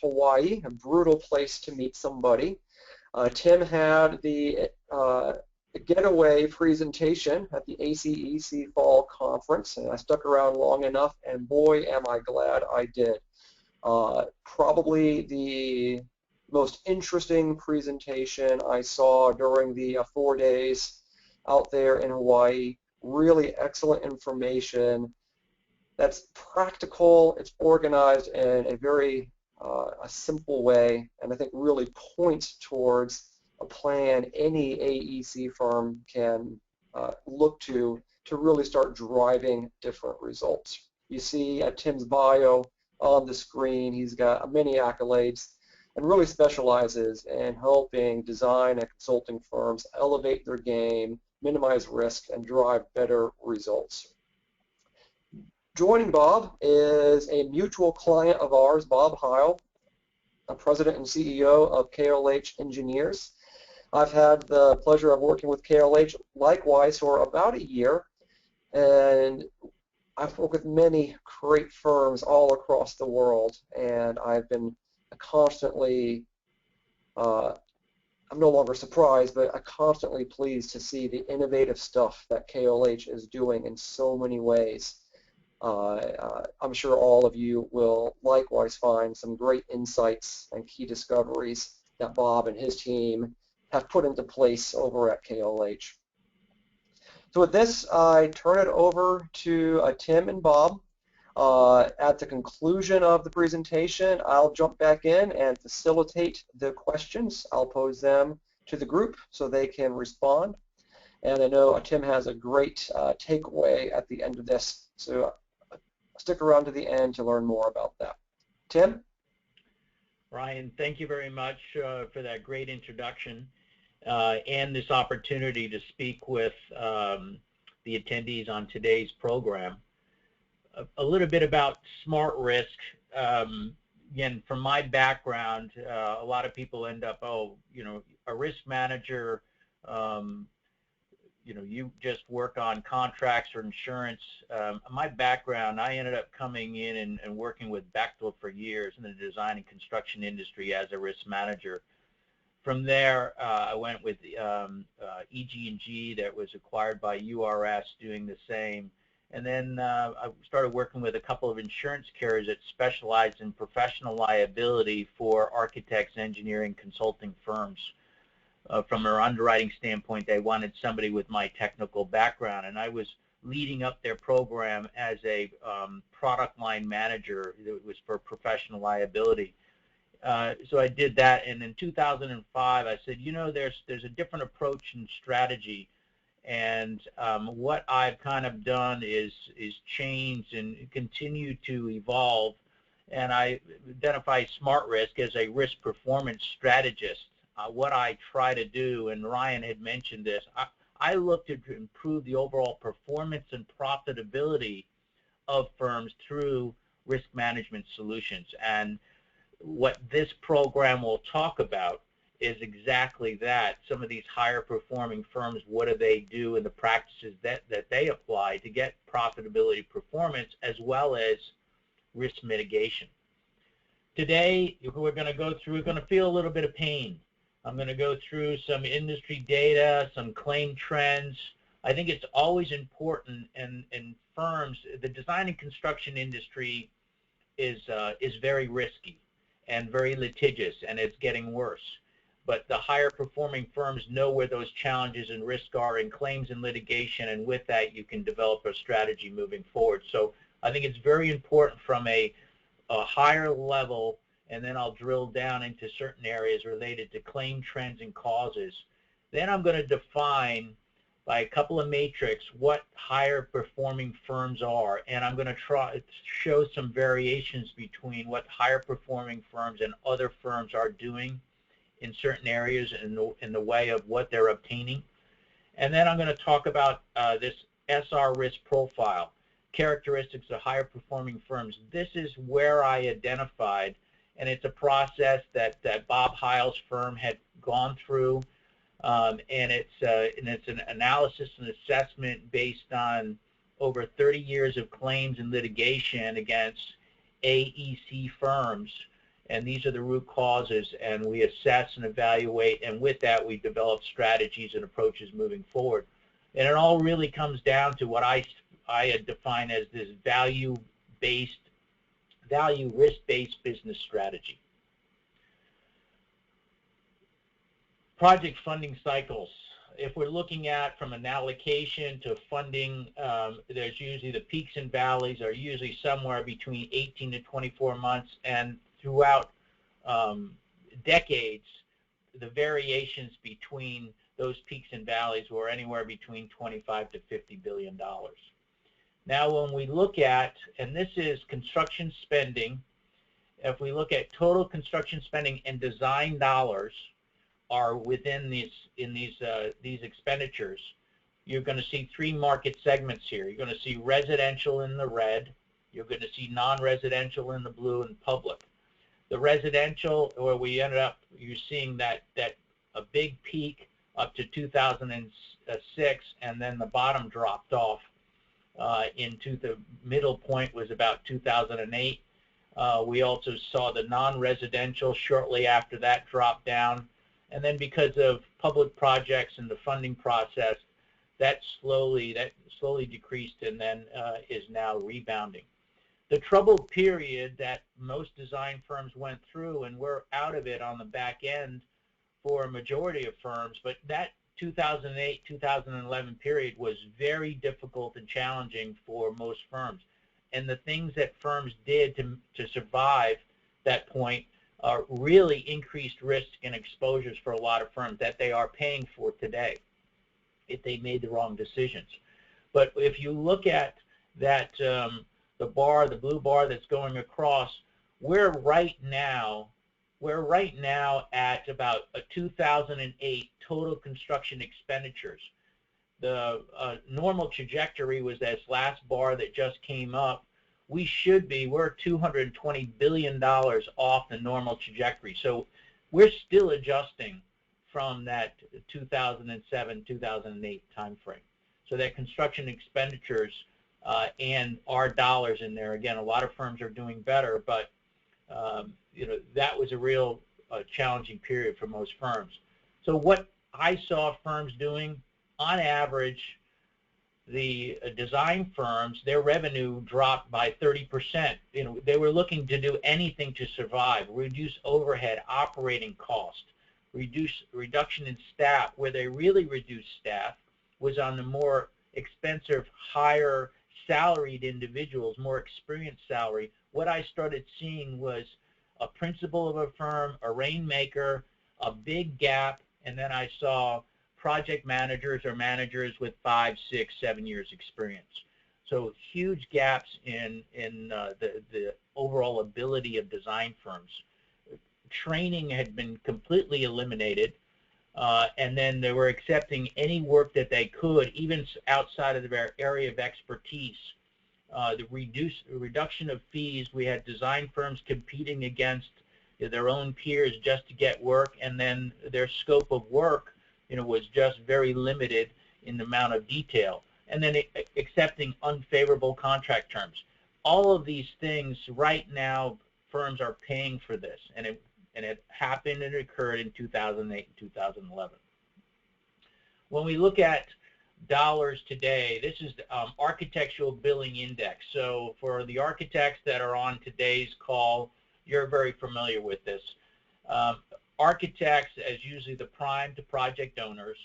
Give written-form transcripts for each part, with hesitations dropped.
Hawaii, a brutal place to meet somebody. Tim had the getaway presentation at the ACEC Fall Conference, and I stuck around long enough, and boy, am I glad I did. Probably the most interesting presentation I saw during the 4 days out there in Hawaii. Really excellent information that's practical, it's organized in a very a simple way, and I think really points towards a plan any AEC firm can look to really start driving different results. You see at Tim's bio on the screen, he's got many accolades and really specializes in helping design and consulting firms elevate their game, minimize risk, and drive better results. Joining Bob is a mutual client of ours, Bob Heil, President and CEO of KLH Engineers. I've had the pleasure of working with KLH likewise for about a year, and I've worked with many great firms all across the world, and I've been constantly, I'm no longer surprised, but I'm constantly pleased to see the innovative stuff that KLH is doing in so many ways. I'm sure all of you will likewise find some great insights and key discoveries that Bob and his team have put into place over at KLH. So with this, I turn it over to Tim and Bob. At the conclusion of the presentation, I'll jump back in and facilitate the questions. I'll pose them to the group so they can respond. And I know Tim has a great takeaway at the end of this, so stick around to the end to learn more about that. Tim? Ryan, thank you very much for that great introduction and this opportunity to speak with the attendees on today's program. A little bit about SmartRisk. Again, from my background, a lot of people end up, a risk manager, you just work on contracts or insurance. My background, I ended up coming in and working with Bechtel for years in the design and construction industry as a risk manager. From there, I went with EG&G that was acquired by URS, doing the same. And then I started working with a couple of insurance carriers that specialized in professional liability for architects, engineering, consulting firms. From their underwriting standpoint, they wanted somebody with my technical background, and I was leading up their program as a product line manager. It was for professional liability. So I did that, and in 2005, I said, there's a different approach and strategy, and what I've kind of done is change and continue to evolve, and I identify SmartRisk as a risk performance strategist. What I try to do, and Ryan had mentioned this, I look to improve the overall performance and profitability of firms through risk management solutions. And what this program will talk about is exactly that. Some of these higher performing firms, what do they do and the practices that they apply to get profitability performance as well as risk mitigation. Today, we're going to feel a little bit of pain. I'm going to go through some industry data, some claim trends. I think it's always important in firms. The design and construction industry is very risky and very litigious, and it's getting worse. But the higher performing firms know where those challenges and risks are in claims and litigation, and with that you can develop a strategy moving forward. So I think it's very important from a higher level, and then I'll drill down into certain areas related to claim trends and causes. Then I'm going to define by a couple of matrix what higher performing firms are, and I'm going to try to show some variations between what higher performing firms and other firms are doing in certain areas in the way of what they're obtaining. And then I'm going to talk about this SR risk profile, characteristics of higher performing firms. This is where I identified, and it's a process that Bob Heil's firm had gone through, and it's an analysis and assessment based on over 30 years of claims and litigation against AEC firms and these are the root causes, and we assess and evaluate, and with that we develop strategies and approaches moving forward. And it all really comes down to what I define as this value-risk-based business strategy. Project funding cycles. If we're looking at from an allocation to funding, there's usually the peaks and valleys are usually somewhere between 18 to 24 months, and throughout decades, the variations between those peaks and valleys were anywhere between 25 to 50 billion dollars. Now, when we look at, and this is construction spending, if we look at total construction spending and design dollars are within these expenditures, you're going to see three market segments here. You're going to see residential in the red, you're going to see non-residential in the blue, and public. The residential, where we ended up, you're seeing that a big peak up to 2006, and then the bottom dropped off into the middle point was about 2008. We also saw the non-residential shortly after that drop down, and then because of public projects and the funding process, that slowly decreased and then is now rebounding. The troubled period that most design firms went through, and we're out of it on the back end for a majority of firms, but that 2008-2011 period was very difficult and challenging for most firms. And the things that firms did to survive that point really increased risk and exposures for a lot of firms that they are paying for today if they made the wrong decisions. But if you look at that, the blue bar that's going across, we're right now at about a 2008 total construction expenditures. The normal trajectory was this last bar that just came up. We're $220 billion off the normal trajectory. So we're still adjusting from that 2007-2008 timeframe. So that construction expenditures and our dollars in there, again, a lot of firms are doing better, but that was a real challenging period for most firms. So what I saw firms doing, on average, the design firms, their revenue dropped by 30%. They were looking to do anything to survive, reduce overhead, operating cost, reduction in staff. Where they really reduced staff was on the more expensive, higher salaried individuals, more experienced salary. What I started seeing was a principal of a firm, a rainmaker, a big gap, and then I saw project managers or managers with 5, 6, 7 years experience. So huge gaps in the overall ability of design firms. Training had been completely eliminated, and then they were accepting any work that they could, even outside of their area of expertise. The reduction of fees, we had design firms competing against their own peers just to get work, and then their scope of work was just very limited in the amount of detail, and then accepting unfavorable contract terms. All of these things right now, firms are paying for this, and it happened and occurred in 2008 and 2011. When we look at dollars today, this is the Architectural Billing Index. So for the architects that are on today's call, you're very familiar with this. Architects as usually the prime to project owners.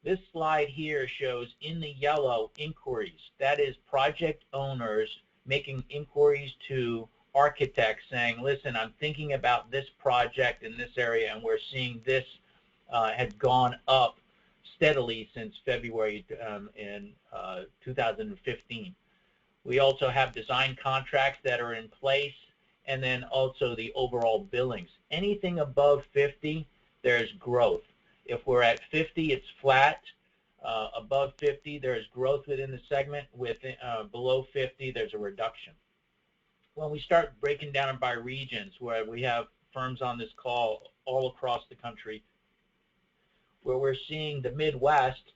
This slide here shows in the yellow inquiries. That is project owners making inquiries to architects saying, listen, I'm thinking about this project in this area, and we're seeing this has gone up steadily since February in 2015. We also have design contracts that are in place, and then also the overall billings. Anything above 50, there's growth. If we're at 50, it's flat. Above 50, there's growth within the segment. Below 50, there's a reduction. When we start breaking down by regions, where we have firms on this call all across the country, where we're seeing the Midwest,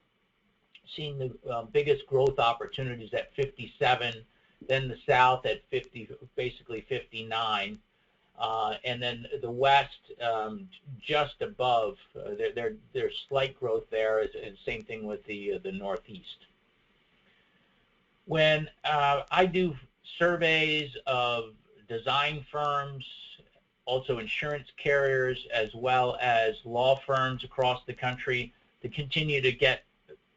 seeing the biggest growth opportunities at 57, then the South at 50, basically 59, And then the West, just above, there's slight growth there, and same thing with the Northeast. When I do surveys of design firms, also insurance carriers, as well as law firms across the country, to continue to get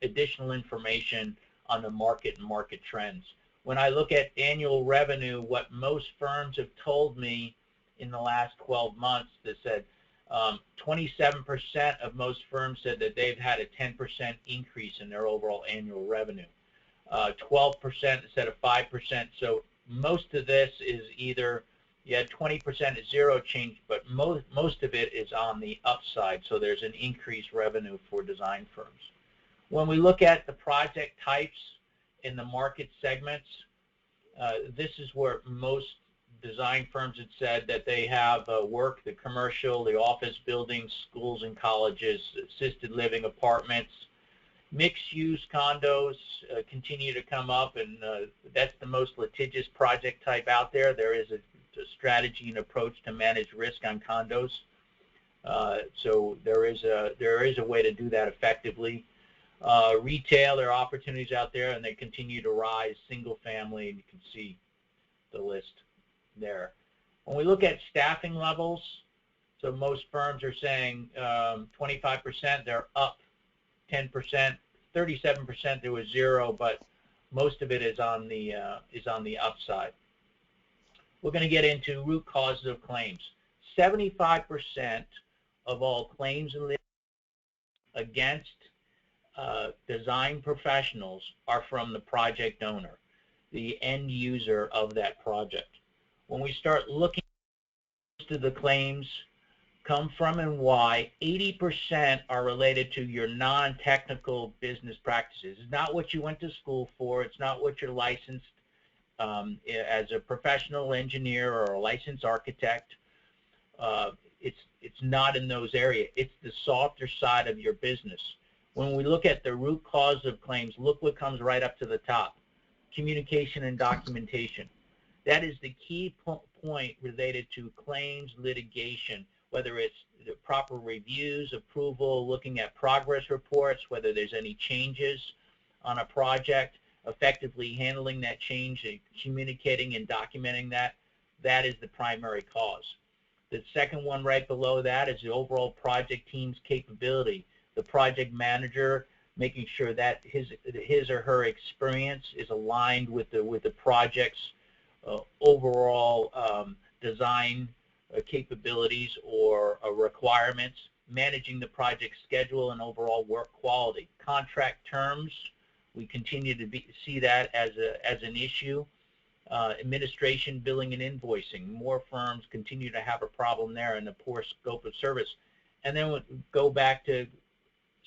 additional information on the market and market trends. When I look at annual revenue, what most firms have told me in the last 12 months, they said 27% of most firms said that they've had a 10% increase in their overall annual revenue. 12% instead of 5%. So most of this is either, 20% is zero change, but most of it is on the upside. So there's an increased revenue for design firms. When we look at the project types in the market segments, this is where most design firms had said that they have work: the commercial, the office buildings, schools and colleges, assisted living apartments. Mixed-use condos continue to come up, and that's the most litigious project type out there. There is a strategy and approach to manage risk on condos. So there is a way to do that effectively. Retail, there are opportunities out there, and they continue to rise. Single family, and you can see the list there. When we look at staffing levels, so most firms are saying 25%, they're up 10%, 37% there was zero, but most of it is on the upside. We're going to get into root causes of claims. 75% of all claims against design professionals are from the project owner, the end user of that project. When we start looking at the claims come from and why, 80% are related to your non-technical business practices. It's not what you went to school for. It's not what you're licensed as a professional engineer or a licensed architect. It's not in those areas. It's the softer side of your business. When we look at the root cause of claims, look what comes right up to the top: communication and documentation. That is the key point related to claims litigation, whether it's the proper reviews, approval, looking at progress reports, whether there's any changes on a project, effectively handling that change and communicating and documenting that. That is the primary cause. The second one right below that is the overall project team's capability. The project manager making sure that his or her experience is aligned with the project's overall design capabilities or requirements, managing the project schedule and overall work quality. Contract terms, we continue to see that as an issue. Administration, billing, and invoicing. More firms continue to have a problem there in the poor scope of service. And then we'll go back to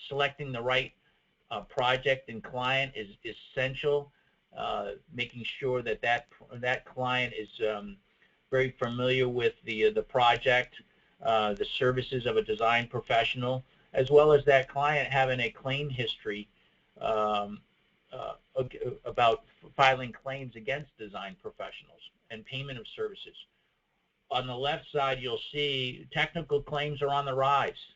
selecting the right project and client is essential. Making sure that that client is very familiar with the project, the services of a design professional, as well as that client having a claim history about filing claims against design professionals and payment of services. On the left side, you'll see technical claims are on the rise.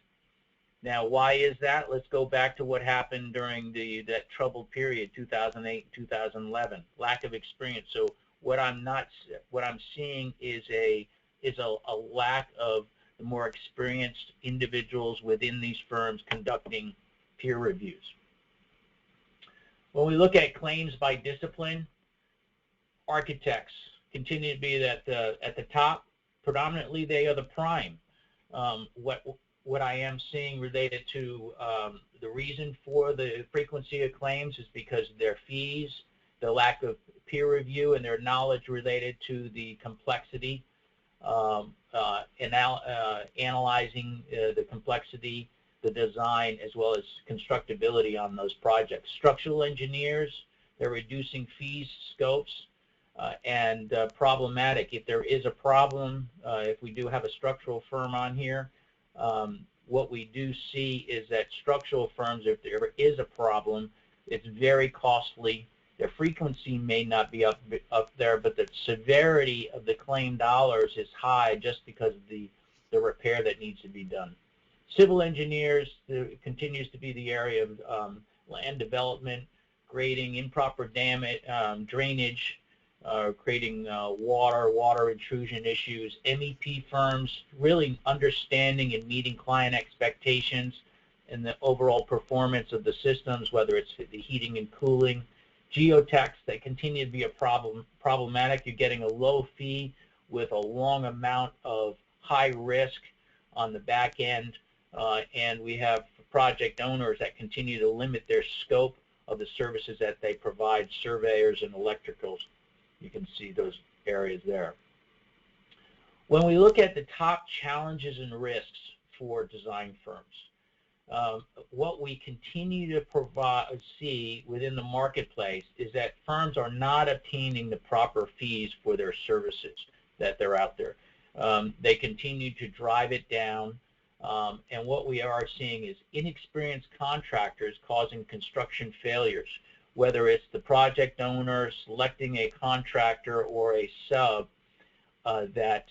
Now, why is that? Let's go back to what happened during that troubled period, 2008, 2011. Lack of experience. So what I'm seeing is a lack of the more experienced individuals within these firms conducting peer reviews. When we look at claims by discipline, architects continue to be at the top. Predominantly, they are the prime. What I am seeing related to the reason for the frequency of claims is because of their fees, the lack of peer review, and their knowledge related to the complexity, analyzing the complexity, the design, as well as constructability on those projects. Structural engineers, they're reducing fees, scopes, and problematic. If there is a problem, if we do have a structural firm on here, what we do see is that structural firms, if there is a problem, it's very costly. The frequency may not be up there, but the severity of the claim dollars is high just because of the repair that needs to be done. Civil engineers continues to be the area of land development, grading, improper damage, drainage, creating water intrusion issues. MEP firms really understanding and meeting client expectations and the overall performance of the systems, whether it's the heating and cooling. Geotechs that continue to be a problematic. You're getting a low fee with a long amount of high risk on the back end, and we have project owners that continue to limit their scope of the services that they provide, surveyors and electricals. You can see those areas there. When we look at the top challenges and risks for design firms, what we continue to see within the marketplace is that firms are not obtaining the proper fees for their services that they're out there. They continue to drive it down, and what we are seeing is inexperienced contractors causing construction failures, whether it's the project owner selecting a contractor or a sub that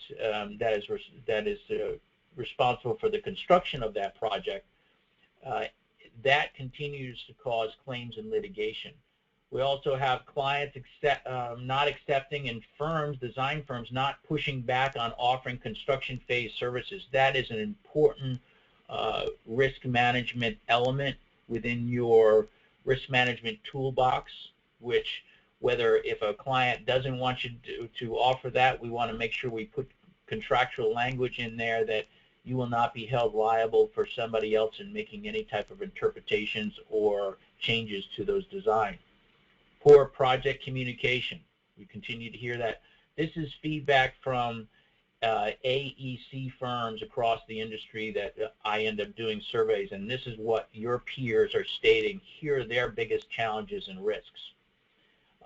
is responsible for the construction of that project. That continues to cause claims and litigation. We also have clients not accepting, and firms, design firms, not pushing back on offering construction phase services. That is an important risk management element within your risk management toolbox, which whether if a client doesn't want you to offer that, we want to make sure we put contractual language in there that you will not be held liable for somebody else in making any type of interpretations or changes to those designs. Poor project communication. We continue to hear that. This is feedback from AEC firms across the industry that I end up doing surveys, and this is what your peers are stating. Here are their biggest challenges and risks.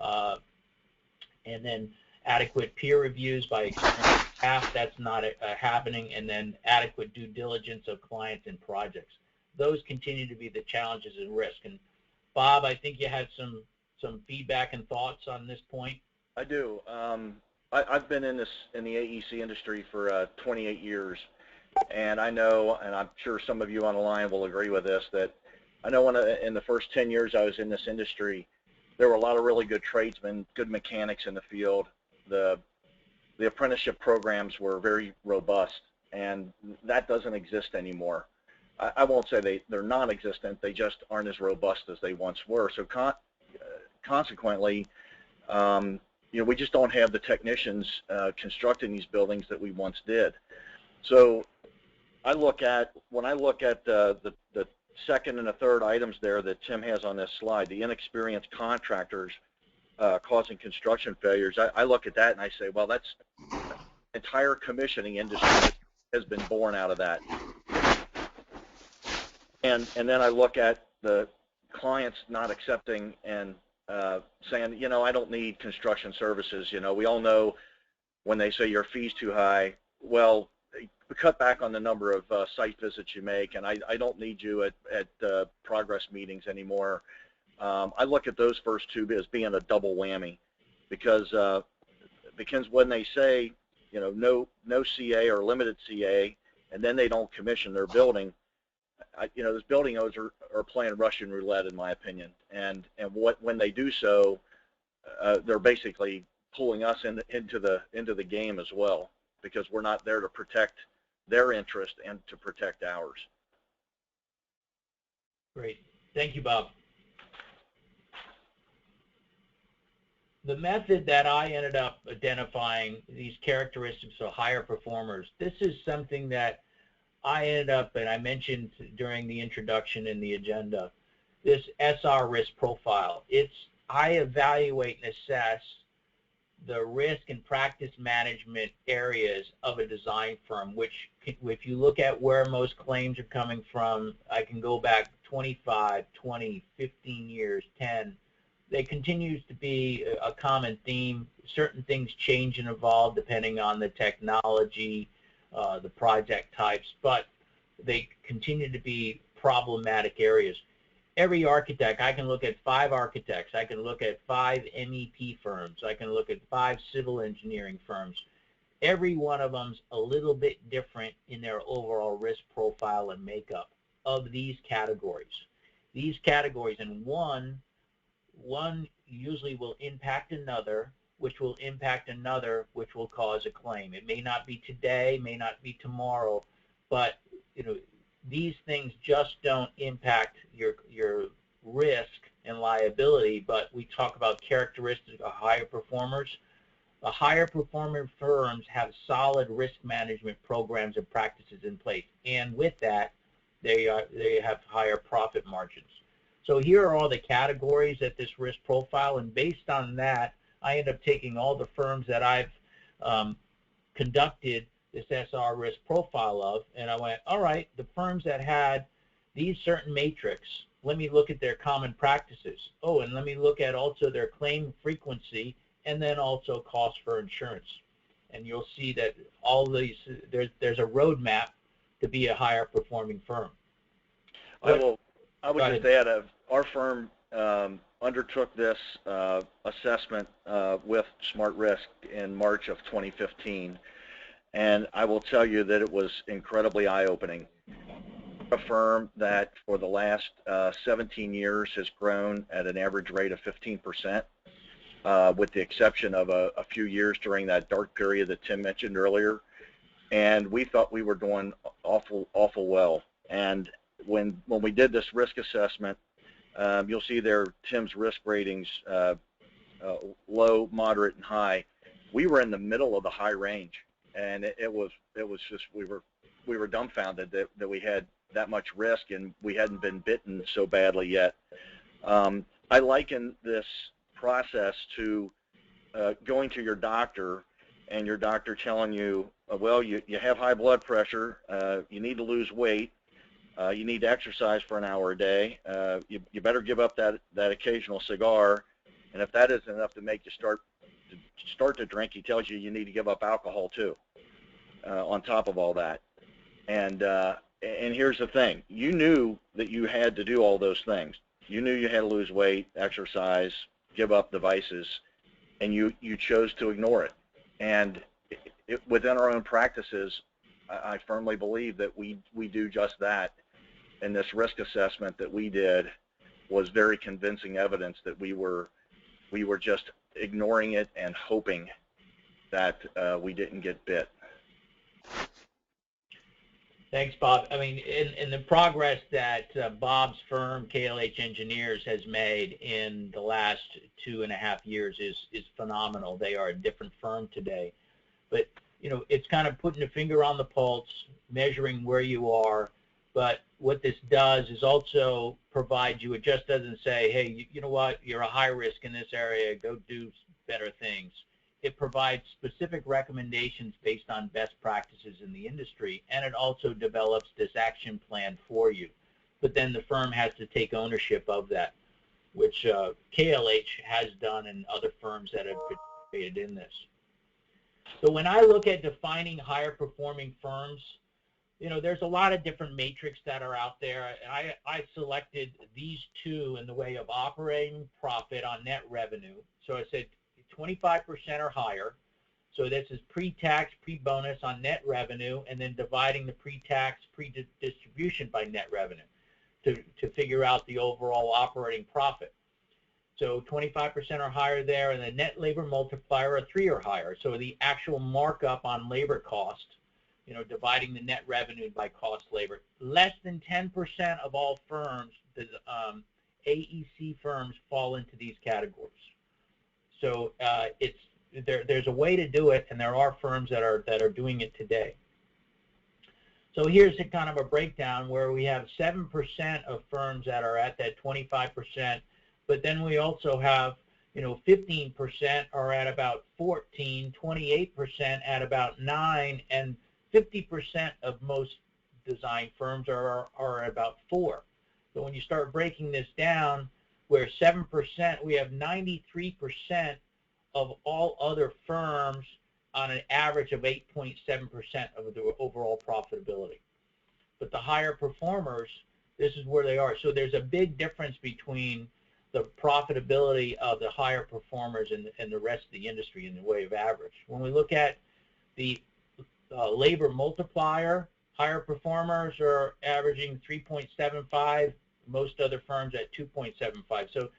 And then adequate peer reviews by experienced staff, that's not happening, and then adequate due diligence of clients and projects. Those continue to be the challenges and risk. And Bob, I think you had some feedback and thoughts on this point. I do. I've been in the AEC industry for 28 years, and I know, and I'm sure some of you on the line will agree with this, that I know in the first 10 years I was in this industry, there were a lot of really good tradesmen, good mechanics in the field. The apprenticeship programs were very robust, and that doesn't exist anymore. I won't say they're non-existent, they just aren't as robust as they once were. So consequently, we just don't have the technicians constructing these buildings that we once did. So when I look at the second and the third items there that Tim has on this slide, the inexperienced contractors causing construction failures, I look at that and I say, well, that's entire commissioning industry has been born out of that. And then I look at the clients not accepting and saying, I don't need construction services. We all know when they say your fee's too high, well, cut back on the number of site visits you make, and I don't need you at progress meetings anymore. I look at those first two as being a double whammy, because when they say, no CA or limited CA, and then they don't commission their building, those building owners are playing Russian roulette, in my opinion. And when they do so, they're basically pulling us into the game as well, because we're not there to protect their interest and to protect ours. Great. Thank you, Bob. The method that I ended up identifying these characteristics of higher performers, this is something that I ended up, and I mentioned during the introduction in the agenda, this SmartRisk profile. I evaluate and assess the risk and practice management areas of a design firm, which, if you look at where most claims are coming from, I can go back 25, 20, 15 years, 10. There continues to be a common theme. Certain things change and evolve depending on the technology, the project types, but they continue to be problematic areas. every architect, I can look at 5 architects, I can look at 5 MEP firms, I can look at 5 civil engineering firms. Every one of them's a little bit different in their overall risk profile and makeup of these categories. These categories, and one usually will impact another, which will impact another, which will cause a claim. It may not be today, may not be tomorrow, but these things just don't impact your risk and liability. But we talk about characteristics of higher performers. The higher performing firms have solid risk management programs and practices in place, and with that, they have higher profit margins. So here are all the categories at this risk profile, and based on that, I end up taking all the firms that I've conducted this SR risk profile of, and I went, all right, the firms that had these certain matrix, let me look at their common practices. Oh, and let me look at also their claim frequency, and then also cost for insurance. And you'll see that all these, there's a roadmap to be a higher performing firm. I would just add, our firm undertook this assessment with SmartRisk in March of 2015, and I will tell you that it was incredibly eye-opening. A firm that for the last 17 years has grown at an average rate of 15%. With the exception of a few years during that dark period that Tim mentioned earlier, and we thought we were doing awful well. And when we did this risk assessment, you'll see there Tim's risk ratings, low, moderate, and high. We were in the middle of the high range, and it was just we were dumbfounded that we had that much risk and we hadn't been bitten so badly yet. I liken this process to going to your doctor and your doctor telling you, well, you have high blood pressure, you need to lose weight, you need to exercise for an hour a day, you better give up that occasional cigar, and if that isn't enough to make you start to drink, he tells you need to give up alcohol too, on top of all that. And here's the thing, you knew that you had to do all those things. You knew you had to lose weight, exercise, give up devices, and you chose to ignore it. And within our own practices, I firmly believe that we do just that. And this risk assessment that we did was very convincing evidence that we were just ignoring it and hoping that we didn't get bit. Thanks, Bob. I mean, in the progress that Bob's firm, KLH Engineers, has made in the last 2.5 years is phenomenal. They are a different firm today. But, it's kind of putting a finger on the pulse, measuring where you are. But what this does is also provide you, it just doesn't say, hey, you know what, you're a high risk in this area, go do better things. It provides specific recommendations based on best practices in the industry, and it also develops this action plan for you. But then the firm has to take ownership of that, which KLH has done and other firms that have participated in this. So when I look at defining higher performing firms, there's a lot of different matrix that are out there. I selected these two in the way of operating profit on net revenue. So I said 25% or higher. So this is pre-tax, pre-bonus on net revenue, and then dividing the pre-tax, pre-distribution by net revenue to figure out the overall operating profit. So 25% or higher there, and the net labor multiplier, a 3 or higher. So the actual markup on labor cost, dividing the net revenue by cost labor. Less than 10% of all firms, the AEC firms, fall into these categories. So there's a way to do it, and there are firms that are doing it today. So here's a kind of a breakdown where we have 7% of firms that are at that 25%, but then we also have 15% are at about 14, 28% at about 9, and 50% of most design firms are at about 4. So when you start breaking this down, where 7%, we have 93% of all other firms on an average of 8.7% of the overall profitability. But the higher performers, This is where they are. So there's a big difference between the profitability of the higher performers and the rest of the industry in the way of average. When we look at the labor multiplier, higher performers are averaging 3.75, most other firms at 2.75. So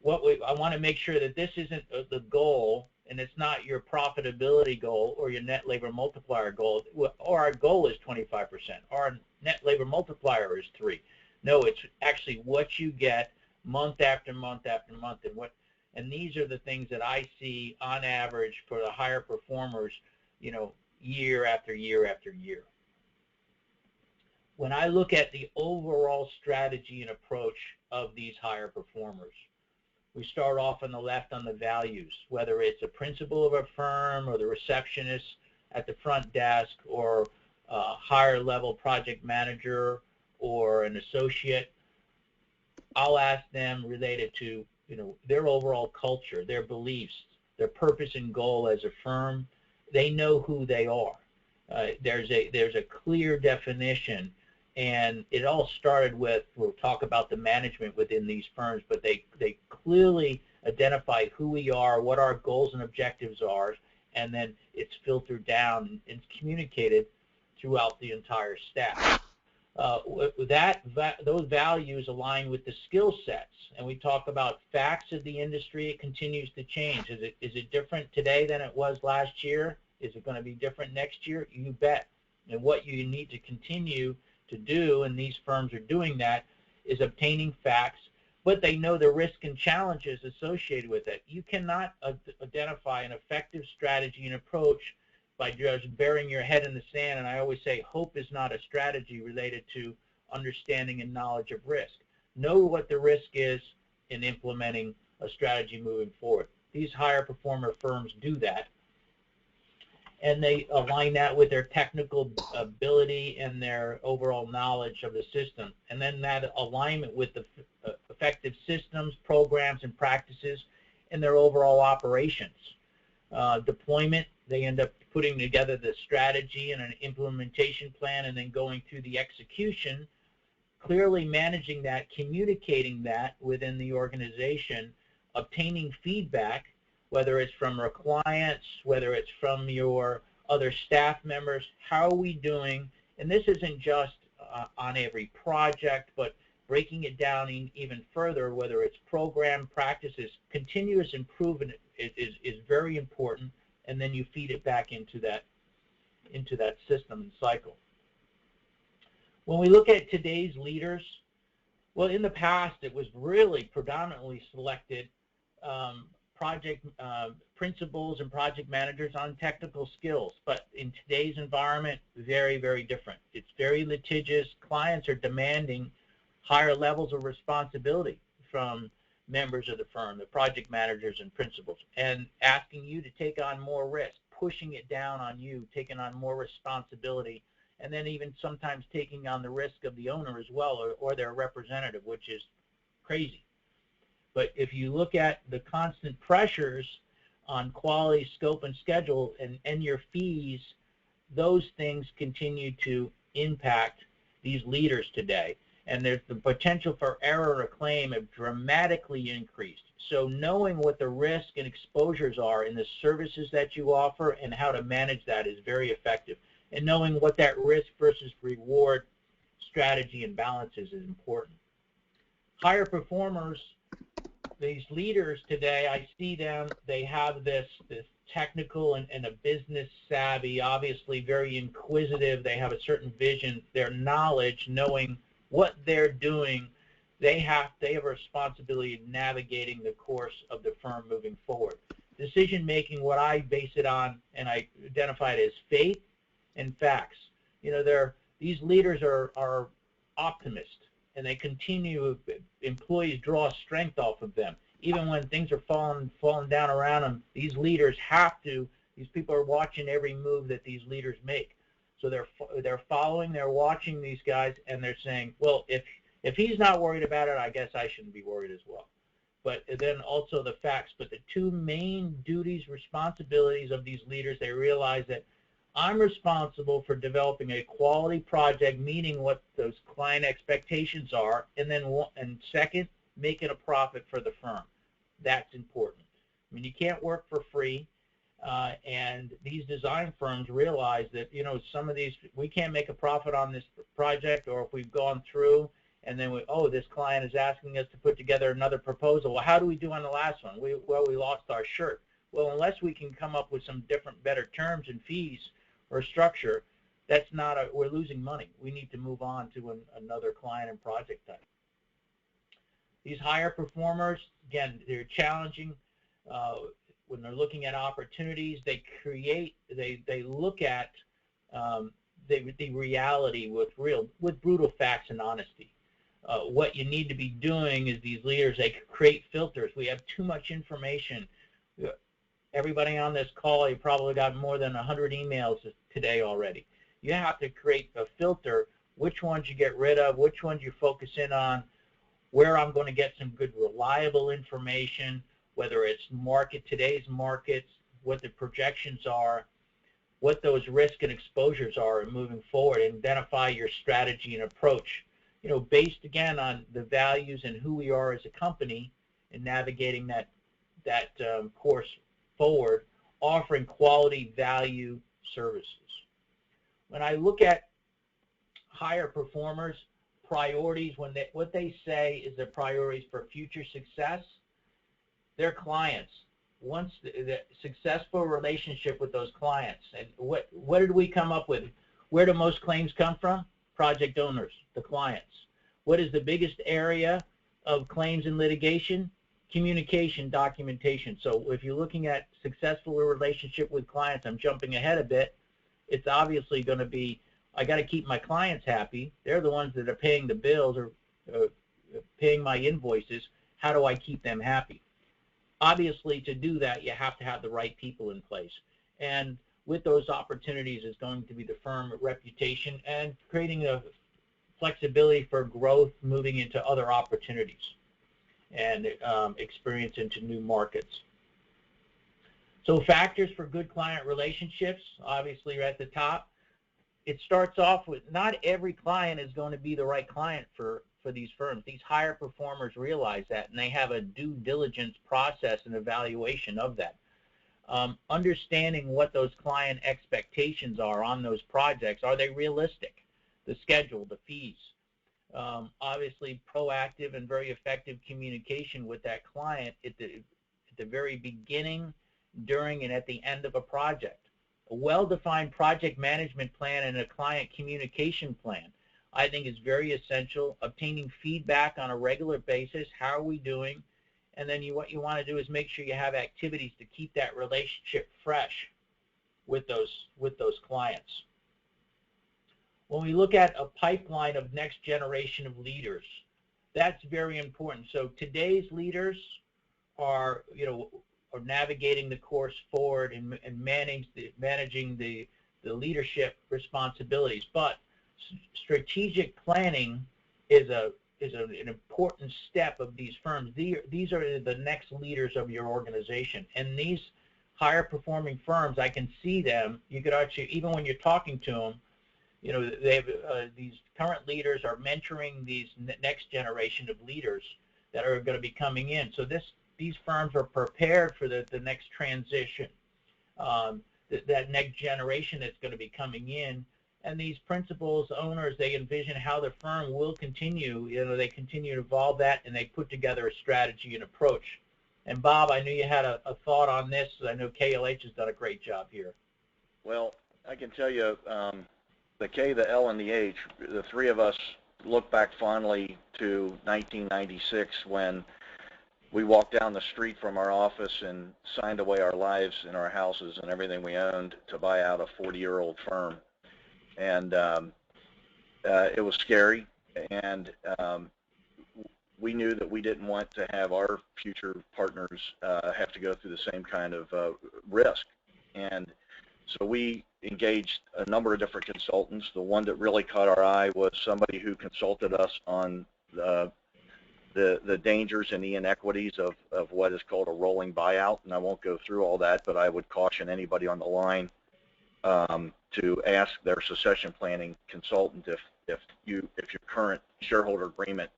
I want to make sure that this isn't the goal, and it's not your profitability goal or your net labor multiplier goal, or our goal is 25%. Our net labor multiplier is 3. No, it's actually what you get month after month after month, and these are the things that I see on average for the higher performers, year after year after year. When I look at the overall strategy and approach of these higher performers, we start off on the left on the values, whether it's a principal of a firm or the receptionist at the front desk or a higher level project manager or an associate. I'll ask them related to their overall culture, their beliefs, their purpose and goal as a firm. They know who they are. There's a clear definition, and it all started with, we'll talk about the management within these firms, but they clearly identify who we are, what our goals and objectives are, and then it's filtered down and communicated throughout the entire staff. Those values align with the skill sets, and we talk about facts of the industry. It continues to change. Is it different today than it was last year? Is it going to be different next year? You bet. And what you need to continue to do, and these firms are doing that, is obtaining facts, but they know the risk and challenges associated with it. You cannot identify an effective strategy and approach by just burying your head in the sand, and I always say hope is not a strategy related to understanding and knowledge of risk. Know what the risk is in implementing a strategy moving forward. These higher performer firms do that, and they align that with their technical ability and their overall knowledge of the system. And then that alignment with the effective systems, programs, and practices in their overall operations. Deployment, they end up putting together the strategy and an implementation plan and then going through the execution, clearly managing that, communicating that within the organization, obtaining feedback, whether it's from our clients, whether it's from your other staff members. How are we doing? And this isn't just on every project, but breaking it down even further, whether it's program practices. Continuous improvement is very important, and then you feed it back into that system and cycle. When we look at today's leaders, well, in the past it was really predominantly selected project principals and project managers on technical skills, but in today's environment, very, very different. It's very litigious. Clients are demanding higher levels of responsibility from members of the firm, the project managers and principals, and asking you to take on more risk, pushing it down on you, taking on more responsibility, and then even sometimes taking on the risk of the owner as well, or their representative, which is crazy. But if you look at the constant pressures on quality, scope, and schedule, and your fees, those things continue to impact these leaders today. And there's the potential for error or claim have dramatically increased. So knowing what the risk and exposures are in the services that you offer and how to manage that is very effective. And knowing what that risk versus reward strategy and balance is important. Higher performers, these leaders today, I see them, they have this technical and a business savvy, obviously very inquisitive. They have a certain vision, their knowledge, knowing what they're doing. They have a responsibility of navigating the course of the firm moving forward. Decision making, what I base it on, and I identify it as faith and facts. These leaders are optimists, and they continue, employees draw strength off of them. Even when things are falling down around them, these leaders these people are watching every move that these leaders make. So they're following, they're watching these guys, and they're saying, well, if he's not worried about it, I guess I shouldn't be worried as well. But then also the facts. But the two main duties, responsibilities of these leaders, they realize that I'm responsible for developing a quality project meeting what those client expectations are, and then second, making a profit for the firm. That's important. I mean, you can't work for free, and these design firms realize that, you know, some of these, we can't make a profit on this project, or if we've gone through and then this client is asking us to put together another proposal. Well, how do we do on the last one? We lost our shirt. Well, unless we can come up with some different, better terms and fees or structure, that's not we're losing money. We need to move on to another client and project type. These higher performers, again, they're challenging. When they're looking at opportunities, they look at the reality with brutal facts and honesty. What you need to be doing is these leaders, they create filters. We have too much information. Everybody on this call, you probably got more than 100 emails today already. You have to create a filter, which ones you get rid of, which ones you focus in on, where I'm going to get some good reliable information, whether it's today's markets, what the projections are, what those risks and exposures are moving forward, and identify your strategy and approach, you know, based again on the values and who we are as a company and navigating that course forward, offering quality value services. When I look at higher performers, priorities, what they say is their priorities for future success, their clients. Once the successful relationship with those clients, and what did we come up with? Where do most claims come from? Project owners, the clients. What is the biggest area of claims and litigation? Communication, documentation. So if you're looking at successful relationship with clients, I'm jumping ahead a bit, it's obviously going to be, I got to keep my clients happy. They're the ones that are paying the bills or paying my invoices. How do I keep them happy? Obviously, to do that, you have to have the right people in place. And with those opportunities is going to be the firm reputation and creating a flexibility for growth, moving into other opportunities and experience into new markets. So factors for good client relationships, obviously are at the top. It starts off with not every client is going to be the right client for these firms. These higher performers realize that, and they have a due diligence process and evaluation of that. Understanding what those client expectations are on those projects. Are they realistic? The schedule, the fees. Obviously, proactive and very effective communication with that client at the very beginning, during, and at the end of a project. A well-defined project management plan and a client communication plan, I think, is very essential. Obtaining feedback on a regular basis. How are we doing? And then what you want to do is make sure you have activities to keep that relationship fresh with those clients. When we look at a pipeline of next generation of leaders, that's very important. So today's leaders are navigating the course forward and managing the leadership responsibilities. But strategic planning is an important step of these firms. These are the next leaders of your organization. And these higher performing firms, I can see them. You could actually, even when you're talking to them, these current leaders are mentoring these next generation of leaders that are going to be coming in. So these firms are prepared for the next transition, that next generation that's going to be coming in. And these principals, owners, they envision how the firm will continue. They continue to evolve that, and they put together a strategy and approach. And Bob, I knew you had a thought on this. I know KLH has done a great job here. Well, I can tell you, the K, the L, and the H, the three of us look back fondly to 1996 when we walked down the street from our office and signed away our lives and our houses and everything we owned to buy out a 40-year-old firm. And it was scary, and we knew that we didn't want to have our future partners have to go through the same kind of risk. And so we engaged a number of different consultants. The one that really caught our eye was somebody who consulted us on the dangers and the inequities of what is called a rolling buyout. And I won't go through all that, but I would caution anybody on the line to ask their succession planning consultant if your current shareholder agreement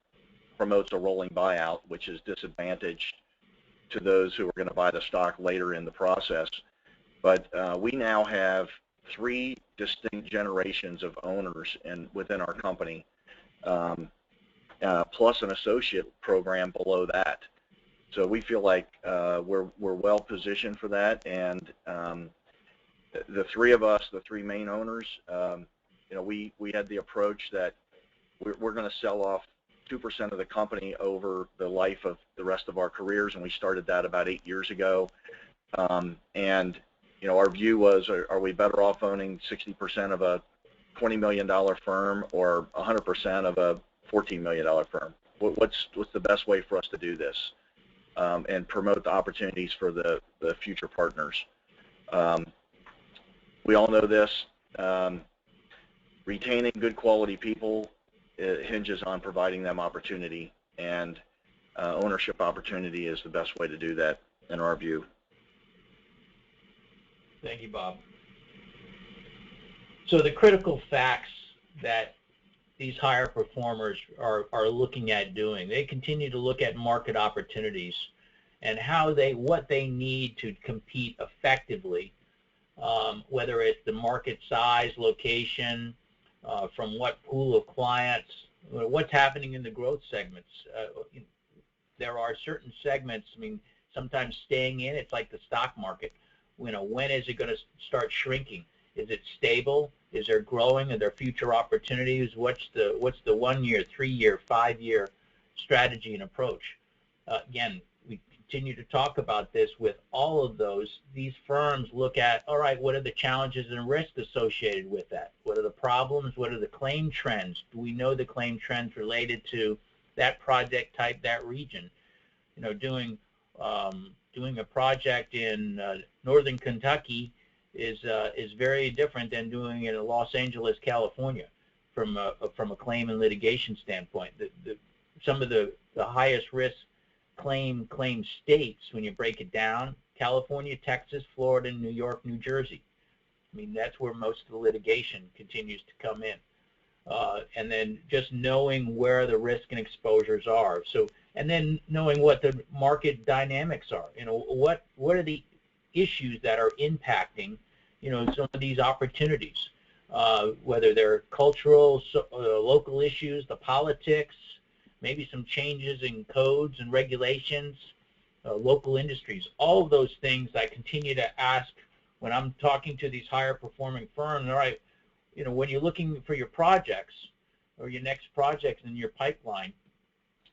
promotes a rolling buyout, which is disadvantaged to those who are going to buy the stock later in the process. But we now have 3 distinct generations of owners within our company, plus an associate program below that. So we feel like we're well positioned for that, and the 3 of us, the 3 main owners, we had the approach that we're going to sell off 2% of the company over the life of the rest of our careers, and we started that about 8 years ago. And our view was, are we better off owning 60% of a $20 million firm or 100% of a $14 million firm? What's the best way for us to do this and promote the opportunities for the future partners? We all know this. Retaining good quality people hinges on providing them opportunity, and ownership opportunity is the best way to do that in our view. Thank you, Bob. So the critical facts that these higher performers are looking at doing, they continue to look at market opportunities and what they need to compete effectively, whether it's the market size, location, from what pool of clients, what's happening in the growth segments. There are certain segments, sometimes staying in, it's like the stock market. When is it going to start shrinking? Is it stable? Is there growing? Are there future opportunities? What's the 1 year, 3 year, 5 year strategy and approach? Again, we continue to talk about this with all of those. These firms look at, all right, what are the challenges and risks associated with that? What are the problems? What are the claim trends? Do we know the claim trends related to that project type, that region? Doing a project in northern Kentucky is very different than doing it in Los Angeles, California, from a claim and litigation standpoint. Some of the highest risk claim states, when you break it down, California, Texas, Florida, New York, New Jersey. That's where most of the litigation continues to come in. And then just knowing where the risk and exposures are. And then knowing what the market dynamics are. What are the issues that are impacting, some of these opportunities, whether they're cultural, local issues, the politics, maybe some changes in codes and regulations, local industries. All of those things I continue to ask when I'm talking to these higher performing firms. All right, when you're looking for your projects or your next projects in your pipeline,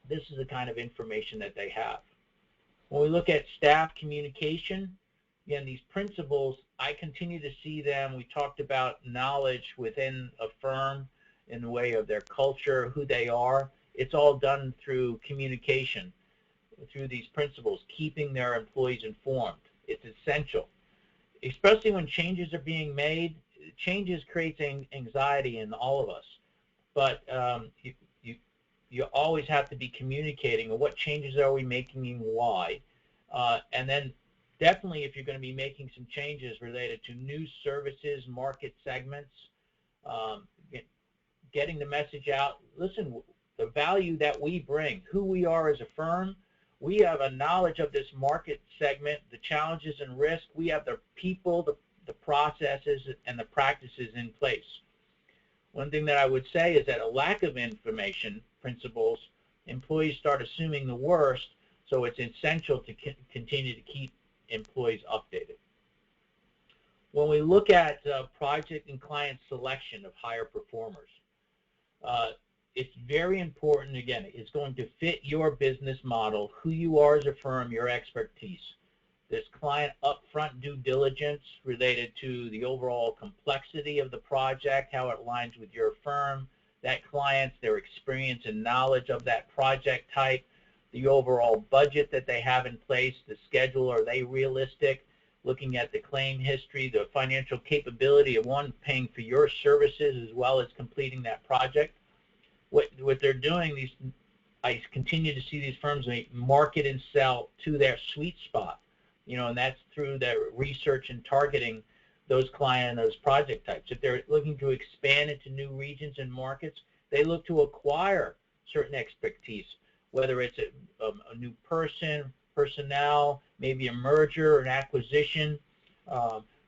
this is the kind of information that they have. When we look at staff communication, again, these principles, I continue to see them. We talked about knowledge within a firm in the way of their culture, who they are. It's all done through communication, through these principles, keeping their employees informed. It's essential, especially when changes are being made. Changes creates anxiety in all of us, but you always have to be communicating what changes are we making and why. And then definitely if you're going to be making some changes related to new services, market segments, getting the message out. Listen, the value that we bring, who we are as a firm, we have a knowledge of this market segment, the challenges and risks. We have the people, the processes, and the practices in place. One thing that I would say is that a lack of information principles, employees start assuming the worst, so it's essential to continue to keep employees updated. When we look at project and client selection of higher performers, it's very important, again, it's going to fit your business model, who you are as a firm, your expertise. There's client upfront due diligence related to the overall complexity of the project, how it aligns with your firm, that client's, their experience and knowledge of that project type, the overall budget that they have in place, the schedule, are they realistic, looking at the claim history, the financial capability of one paying for your services as well as completing that project. What they're doing, I continue to see these firms market and sell to their sweet spot, and that's through their research and targeting those client and those project types. If they're looking to expand into new regions and markets, they look to acquire certain expertise, whether it's a new personnel, maybe a merger or an acquisition.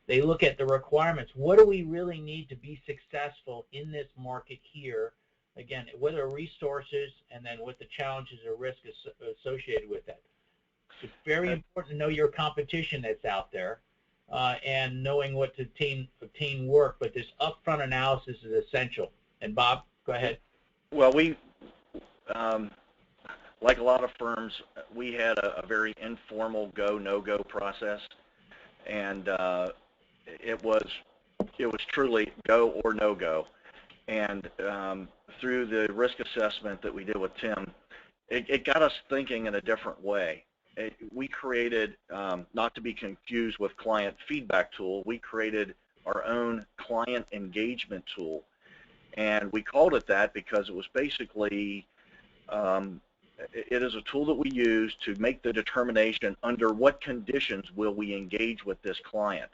They look at the requirements. What do we really need to be successful in this market here? Again, what are resources, and then what the challenges or risk associated with that. It's very important to know your competition that's out there and knowing what to obtain work, but this upfront analysis is essential. And Bob, go ahead. Well, we, like a lot of firms, we had a very informal go, no-go process, and it was truly go or no-go. And through the risk assessment that we did with Tim, it got us thinking in a different way. We created, not to be confused with client feedback tool, we created our own client engagement tool. And we called it that because it was basically, it is a tool that we use to make the determination under what conditions will we engage with this client.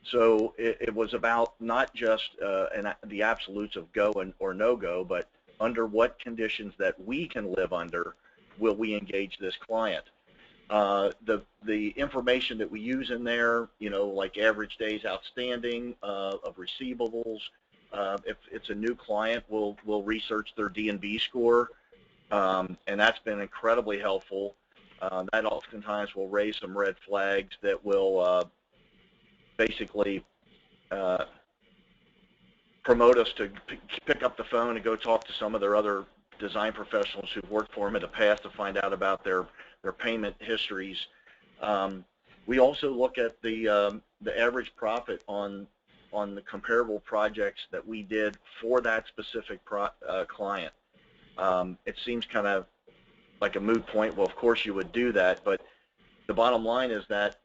So it was about not just the absolutes of go or no go, but under what conditions that we can live under will we engage this client. The information that we use in there, you know, like average days outstanding of receivables. If it's a new client, we'll research their D&B score, and that's been incredibly helpful. That oftentimes will raise some red flags that will basically promote us to pick up the phone and go talk to some of their other design professionals who've worked for them in the past to find out about their payment histories. We also look at the average profit on the comparable projects that we did for that specific client. It seems kind of like a moot point. Well, of course you would do that, but the bottom line is that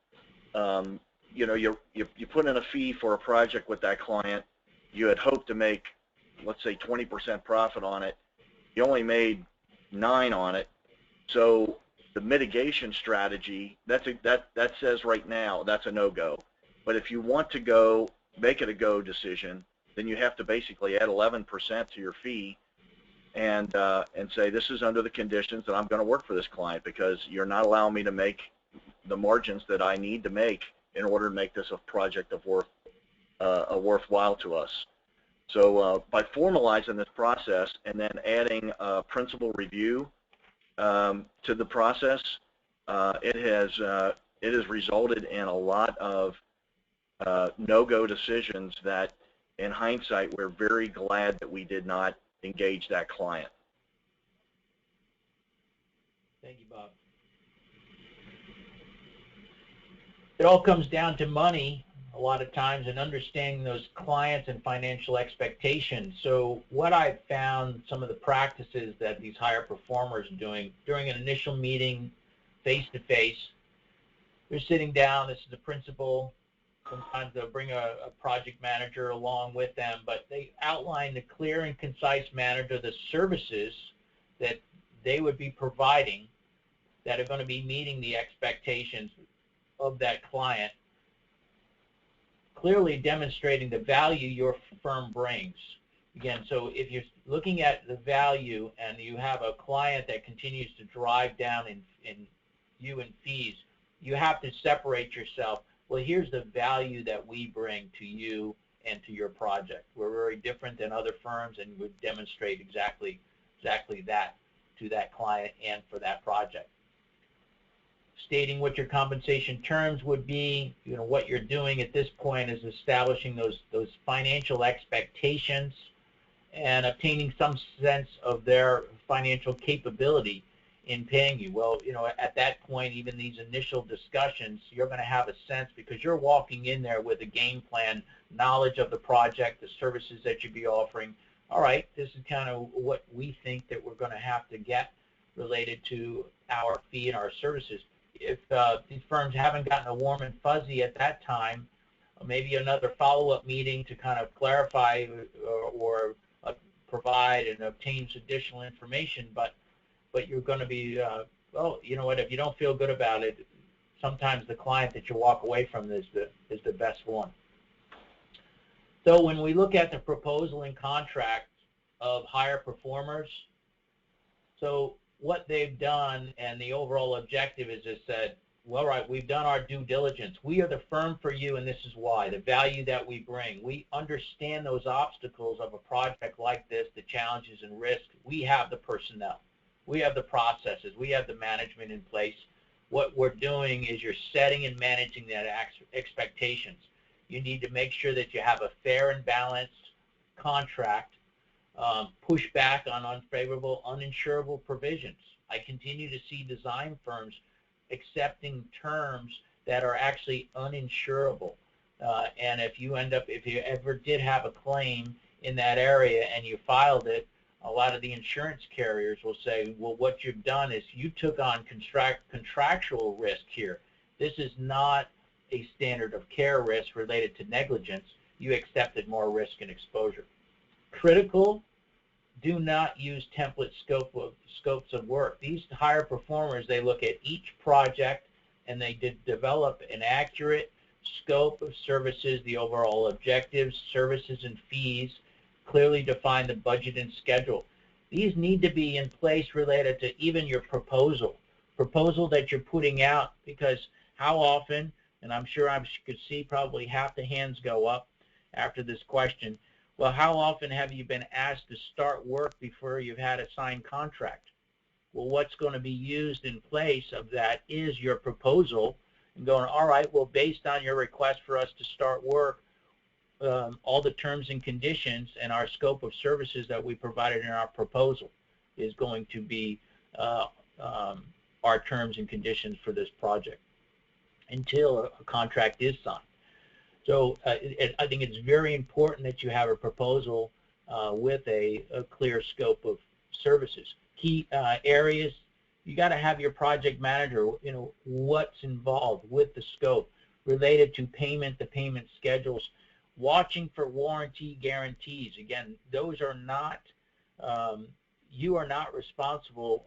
you know, you put in a fee for a project with that client. You had hoped to make, let's say, 20% profit on it. You only made 9 on it. So the mitigation strategy, that says right now that's a no-go. But if you want to go make it a go decision, then you have to basically add 11% to your fee and say this is under the conditions that I'm going to work for this client because you're not allowing me to make the margins that I need to make in order to make this a project of worthwhile to us. So by formalizing this process and then adding principal review to the process, it has resulted in a lot of no-go decisions that, in hindsight, we're very glad that we did not engage that client. Thank you, Bob. It all comes down to money a lot of times and understanding those clients and financial expectations. So what I've found, some of the practices that these higher performers are doing during an initial meeting, face-to-face, they're sitting down, this is the principal, sometimes they'll bring a project manager along with them, but they outline the clear and concise manner to the services that they would be providing that are going to be meeting the expectations of that client, clearly demonstrating the value your firm brings. Again, so if you're looking at the value and you have a client that continues to drive down in fees, you have to separate yourself. Well, here's the value that we bring to you and to your project. We're very different than other firms and would demonstrate exactly that to that client and for that project. Stating what your compensation terms would be, you know, what you're doing at this point is establishing those financial expectations and obtaining some sense of their financial capability in paying you. Well, you know, at that point, even these initial discussions, you're going to have a sense because you're walking in there with a game plan, knowledge of the project, the services that you'd be offering. All right, this is kind of what we think that we're going to have to get related to our fee and our services. If these firms haven't gotten a warm and fuzzy at that time, maybe another follow-up meeting to kind of clarify or provide and obtain additional information, but you're going to be, well, you know what, if you don't feel good about it, sometimes the client that you walk away from is the best one. So when we look at the proposal and contract of higher performers, so what they've done and the overall objective is just said, well, right, we've done our due diligence. We are the firm for you, and this is why, the value that we bring. We understand those obstacles of a project like this, the challenges and risks. We have the personnel. We have the processes. We have the management in place. What we're doing is you're setting and managing that expectations. You need to make sure that you have a fair and balanced contract, push back on unfavorable, uninsurable provisions. I continue to see design firms accepting terms that are actually uninsurable. And if you ever did have a claim in that area and you filed it, a lot of the insurance carriers will say, well, what you've done is you took on contractual risk here. This is not a standard of care risk related to negligence. You accepted more risk and exposure. Critical, do not use template scopes of work. These higher performers, they look at each project and they develop an accurate scope of services, the overall objectives, services, and fees, clearly define the budget and schedule. These need to be in place related to even your proposal that you're putting out, because how often, and I'm sure I could see probably half the hands go up after this question, well, how often have you been asked to start work before you've had a signed contract? Well, what's going to be used in place of that is your proposal, and going, all right, well, based on your request for us to start work, all the terms and conditions and our scope of services that we provided in our proposal is going to be our terms and conditions for this project until a contract is signed. So I think it's very important that you have a proposal with a clear scope of services. Key areas, you got to have your project manager, what's involved with the scope related to payment, the payment schedules, watching for warranty guarantees. Again, those are not, you are not responsible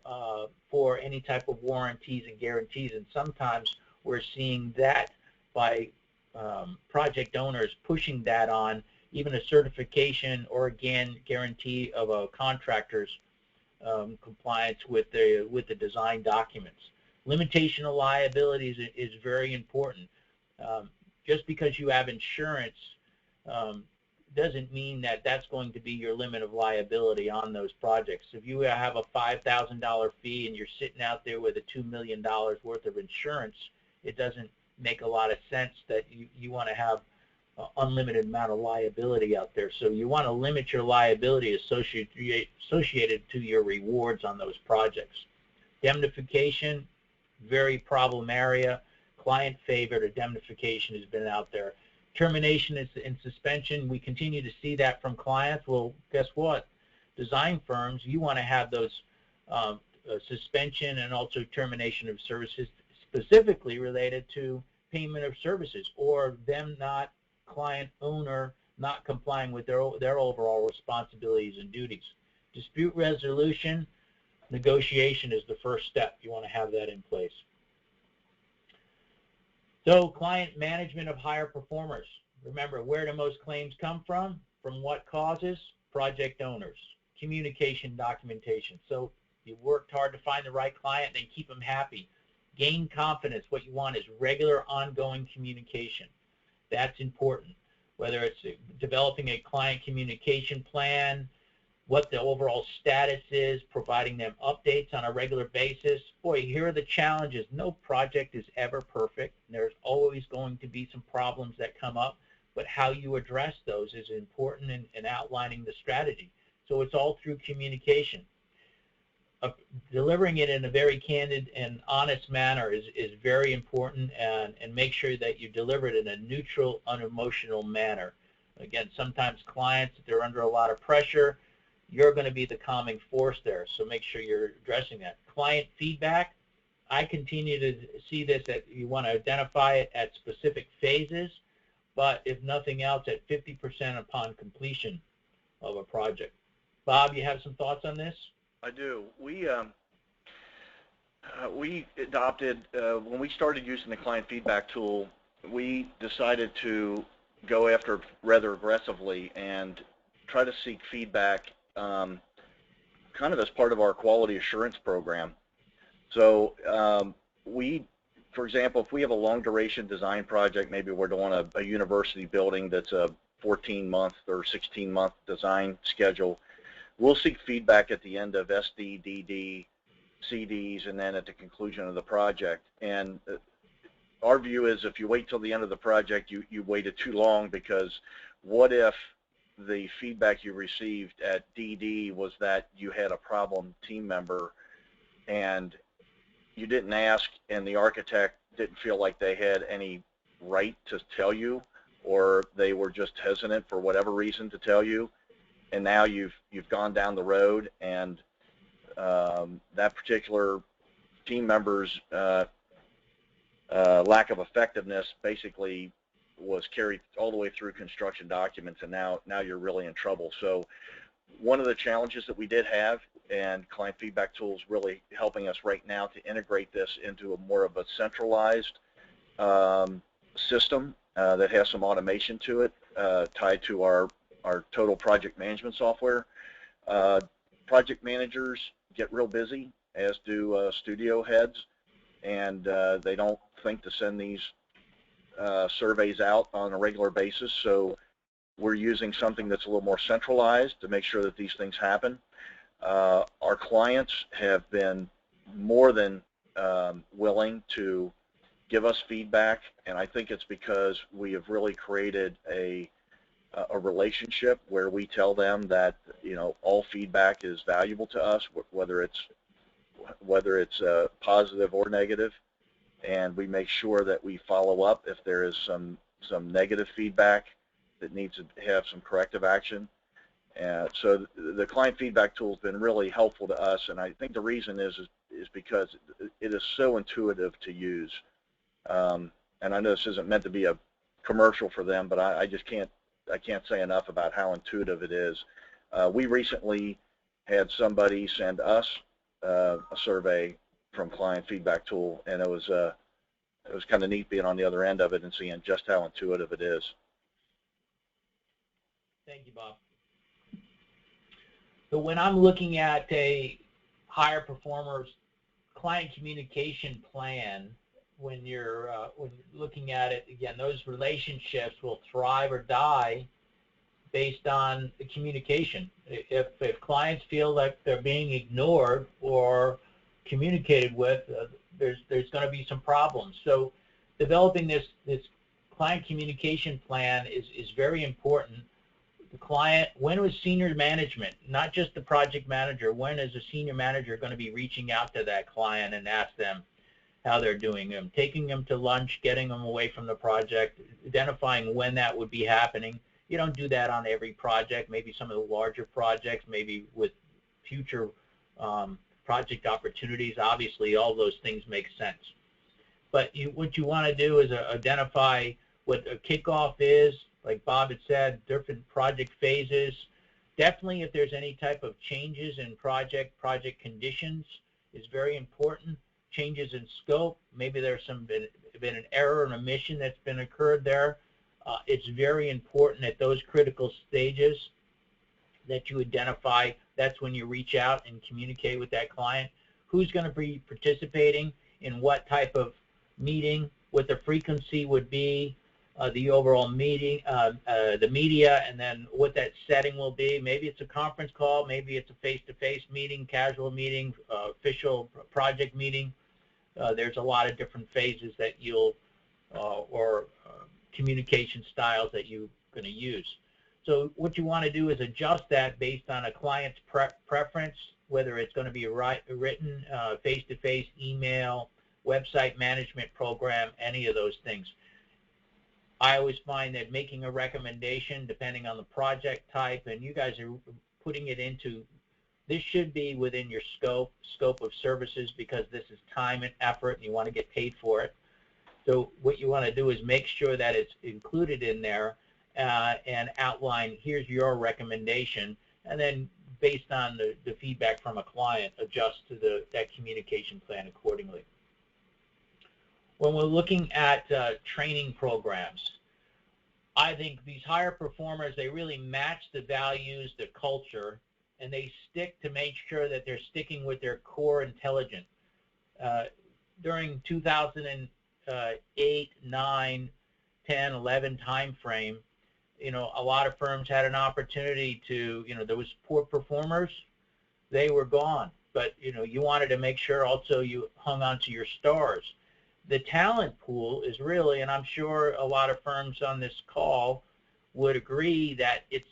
for any type of warranties and guarantees, and sometimes we're seeing that by project owners pushing that on even a certification or again guarantee of a contractor's compliance with the design documents. Limitation of liabilities is very important. Just because you have insurance doesn't mean that that's going to be your limit of liability on those projects. If you have a $5,000 fee and you're sitting out there with a $2 million worth of insurance, it doesn't make a lot of sense that you want to have an unlimited amount of liability out there. So you want to limit your liability associated to your rewards on those projects. Indemnification, very problem area. Client favored indemnification has been out there. Termination and suspension, we continue to see that from clients. Well, guess what? Design firms, you want to have those suspension and also termination of services specifically related to payment of services or them not, client owner, not complying with their overall responsibilities and duties. Dispute resolution, negotiation is the first step. You want to have that in place. So client management of higher performers. Remember, where do most claims come from? From what causes? Project owners. Communication documentation. So you worked hard to find the right client and keep them happy. Gain confidence. What you want is regular ongoing communication. That's important. Whether it's developing a client communication plan, what the overall status is, providing them updates on a regular basis. Boy, here are the challenges. No project is ever perfect. There's always going to be some problems that come up, but how you address those is important in outlining the strategy. So it's all through communication. Delivering it in a very candid and honest manner is very important, and make sure that you deliver it in a neutral, unemotional manner. Again, sometimes clients, they're under a lot of pressure. You're going to be the calming force there, so make sure you're addressing that. Client feedback, I continue to see this that you want to identify it at specific phases, but if nothing else, at 50% upon completion of a project. Bob, you have some thoughts on this? I do. We adopted, when we started using the client feedback tool, we decided to go after rather aggressively and try to seek feedback kind of as part of our quality assurance program. So for example, if we have a long duration design project, maybe we're doing a university building that's a 14-month or 16-month design schedule, we'll seek feedback at the end of SD, DD, CDs, and then at the conclusion of the project. And our view is if you wait till the end of the project, you waited too long, because what if the feedback you received at DD was that you had a problem team member and you didn't ask, and the architect didn't feel like they had any right to tell you, or they were just hesitant for whatever reason to tell you, and now you've gone down the road, and that particular team member's lack of effectiveness basically was carried all the way through construction documents, and now you're really in trouble. So one of the challenges that we did have, and client feedback tools really helping us right now to integrate this into a more of a centralized system that has some automation to it, tied to our total project management software. Project managers get real busy, as do studio heads, and they don't think to send these surveys out on a regular basis. So we're using something that's a little more centralized to make sure that these things happen. Our clients have been more than willing to give us feedback, and I think it's because we have really created a relationship where we tell them that, you know, all feedback is valuable to us, whether it's positive or negative, and we make sure that we follow up if there is some negative feedback that needs to have some corrective action. So the client feedback tool has been really helpful to us, and I think the reason is because it is so intuitive to use. And I know this isn't meant to be a commercial for them, but I can't say enough about how intuitive it is. We recently had somebody send us a survey from client feedback tool, and it was kind of neat being on the other end of it and seeing just how intuitive it is. Thank you, Bob. So when I'm looking at a higher performers client communication plan, when you're looking at it, again, those relationships will thrive or die based on the communication. If clients feel like they're being ignored or communicated with, there's going to be some problems. So developing this client communication plan is very important. The client, when was senior management, not just the project manager, when is the senior manager going to be reaching out to that client and ask them how they're doing, taking them to lunch, getting them away from the project, identifying when that would be happening. You don't do that on every project, maybe some of the larger projects, maybe with future project opportunities. Obviously, all those things make sense. But what you want to do is identify what a kickoff is, like Bob had said, different project phases. Definitely if there's any type of changes in project conditions is very important. Changes in scope, maybe there's been an error in a mission that's been occurred there. It's very important at those critical stages that you identify. That's when you reach out and communicate with that client. Who's going to be participating in what type of meeting, what the frequency would be, the overall meeting, the media, and then what that setting will be. Maybe it's a conference call, maybe it's a face-to-face meeting, casual meeting, official project meeting. There's a lot of different phases that you'll, or communication styles that you're going to use. So what you want to do is adjust that based on a client's preference, whether it's going to be a written, face-to-face, email, website management program, any of those things. I always find that making a recommendation, depending on the project type, and you guys are putting it into, this should be within your scope of services, because this is time and effort and you want to get paid for it. So what you want to do is make sure that it's included in there and outline, here's your recommendation, and then based on the feedback from a client, adjust to that communication plan accordingly. When we're looking at training programs, I think these higher performers, they really match the values, the culture, and they stick to make sure that they're sticking with their core intelligence. During 2008, 9, 10, 11 time frame, a lot of firms had an opportunity to, there was poor performers, they were gone. But, you wanted to make sure also you hung on to your stars. The talent pool is really, and I'm sure a lot of firms on this call would agree that it's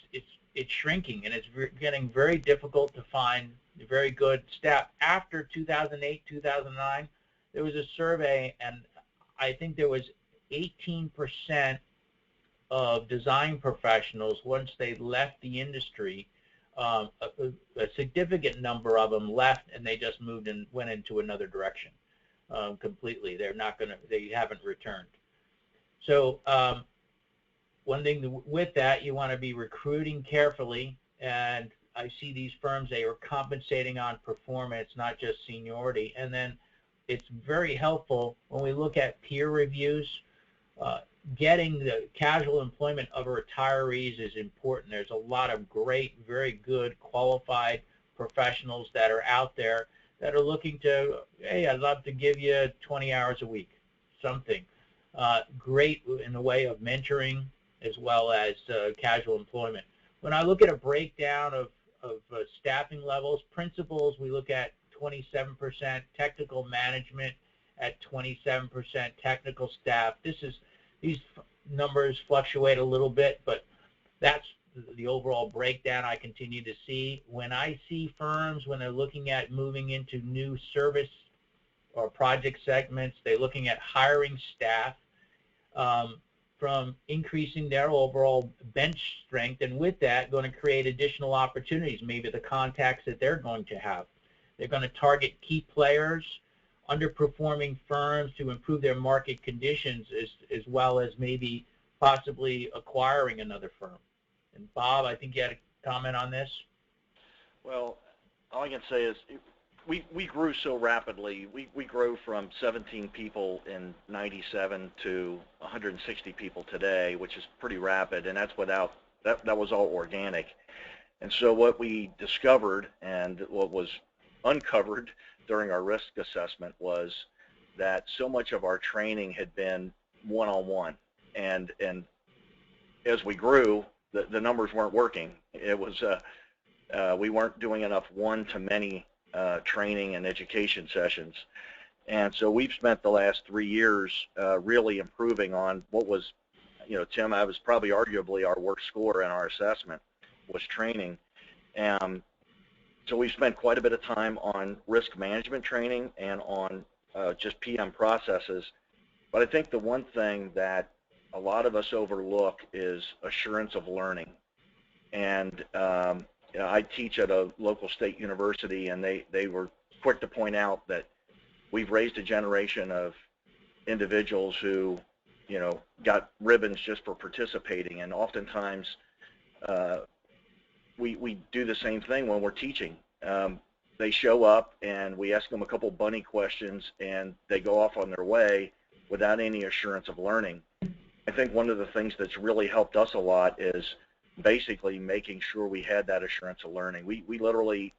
shrinking, and it's getting very difficult to find very good staff. After 2008, 2009, there was a survey, and I think there was 18% of design professionals, once they left the industry, a significant number of them left, and they just moved and went into another direction completely. They haven't returned. So one thing with that, you want to be recruiting carefully, and I see these firms, they are compensating on performance, not just seniority. And then it's very helpful when we look at peer reviews. Getting the casual employment of retirees is important. There's a lot of great, very good, qualified professionals that are out there that are looking to, hey, I'd love to give you 20 hours a week, something. Great in the way of mentoring as well as casual employment. When I look at a breakdown of staffing levels, principals, we look at 27%, technical management at 27%, technical staff. These numbers fluctuate a little bit, but that's the overall breakdown I continue to see. When I see firms, when they're looking at moving into new service or project segments, they're looking at hiring staff from increasing their overall bench strength, and with that, going to create additional opportunities, maybe the contacts that they're going to have. They're going to target key players, underperforming firms to improve their market conditions, as well as maybe possibly acquiring another firm. And Bob, I think you had a comment on this. Well, all I can say is we grew so rapidly. We grew from 17 people in 97 to 160 people today, which is pretty rapid, and that's without, that was all organic. And so what we discovered and what was uncovered during our risk assessment was that so much of our training had been one-on-one, and as we grew, the numbers weren't working. It was we weren't doing enough one-to-many training and education sessions, and so we've spent the last 3 years really improving on what was, Tim, I was probably arguably our worst score in our assessment was training. So we've spent quite a bit of time on risk management training and on just PM processes. But I think the one thing that a lot of us overlook is assurance of learning. And I teach at a local state university, and they were quick to point out that we've raised a generation of individuals who, got ribbons just for participating, and oftentimes we do the same thing when we're teaching. They show up and we ask them a couple bunny questions and they go off on their way without any assurance of learning. I think one of the things that's really helped us a lot is basically making sure we had that assurance of learning. We literally,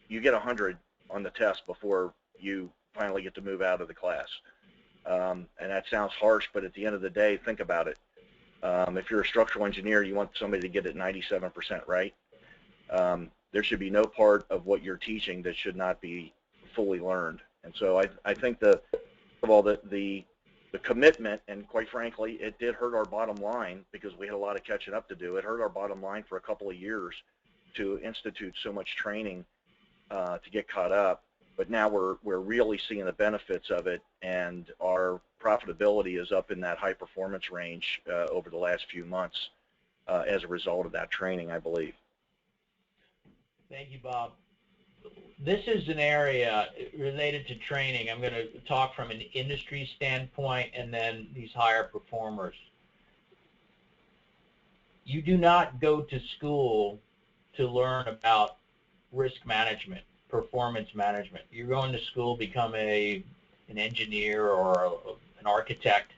you get 100 on the test before you finally get to move out of the class. And that sounds harsh, but at the end of the day, think about it. If you're a structural engineer, you want somebody to get it 97% right. There should be no part of what you're teaching that should not be fully learned. And so I think the commitment, and quite frankly, it did hurt our bottom line because we had a lot of catching up to do. It hurt our bottom line for a couple of years to institute so much training to get caught up. But now we're really seeing the benefits of it, and our profitability is up in that high performance range over the last few months as a result of that training, I believe. Thank you, Bob. This is an area related to training. I'm going to talk from an industry standpoint and then these higher performers. You do not go to school to learn about risk management, performance management. You're going to school to become an engineer or an architect,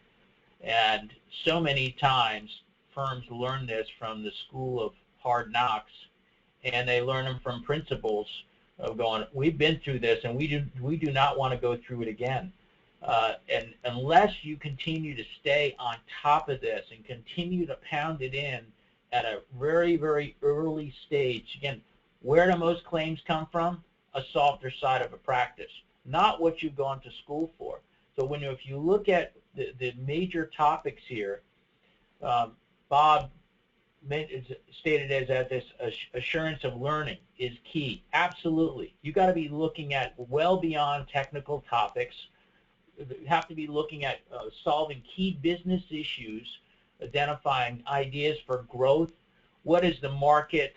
and so many times firms learn this from the school of hard knocks, and they learn them from principles of going, we've been through this, and we do not want to go through it again. And unless you continue to stay on top of this and continue to pound it in at a very, very early stage, again, where do most claims come from? A softer side of a practice, not what you've gone to school for. So if you look at the major topics here, Bob stated as this assurance of learning is key. Absolutely. You got to be looking at well beyond technical topics. You have to be looking at solving key business issues, identifying ideas for growth. What is the market,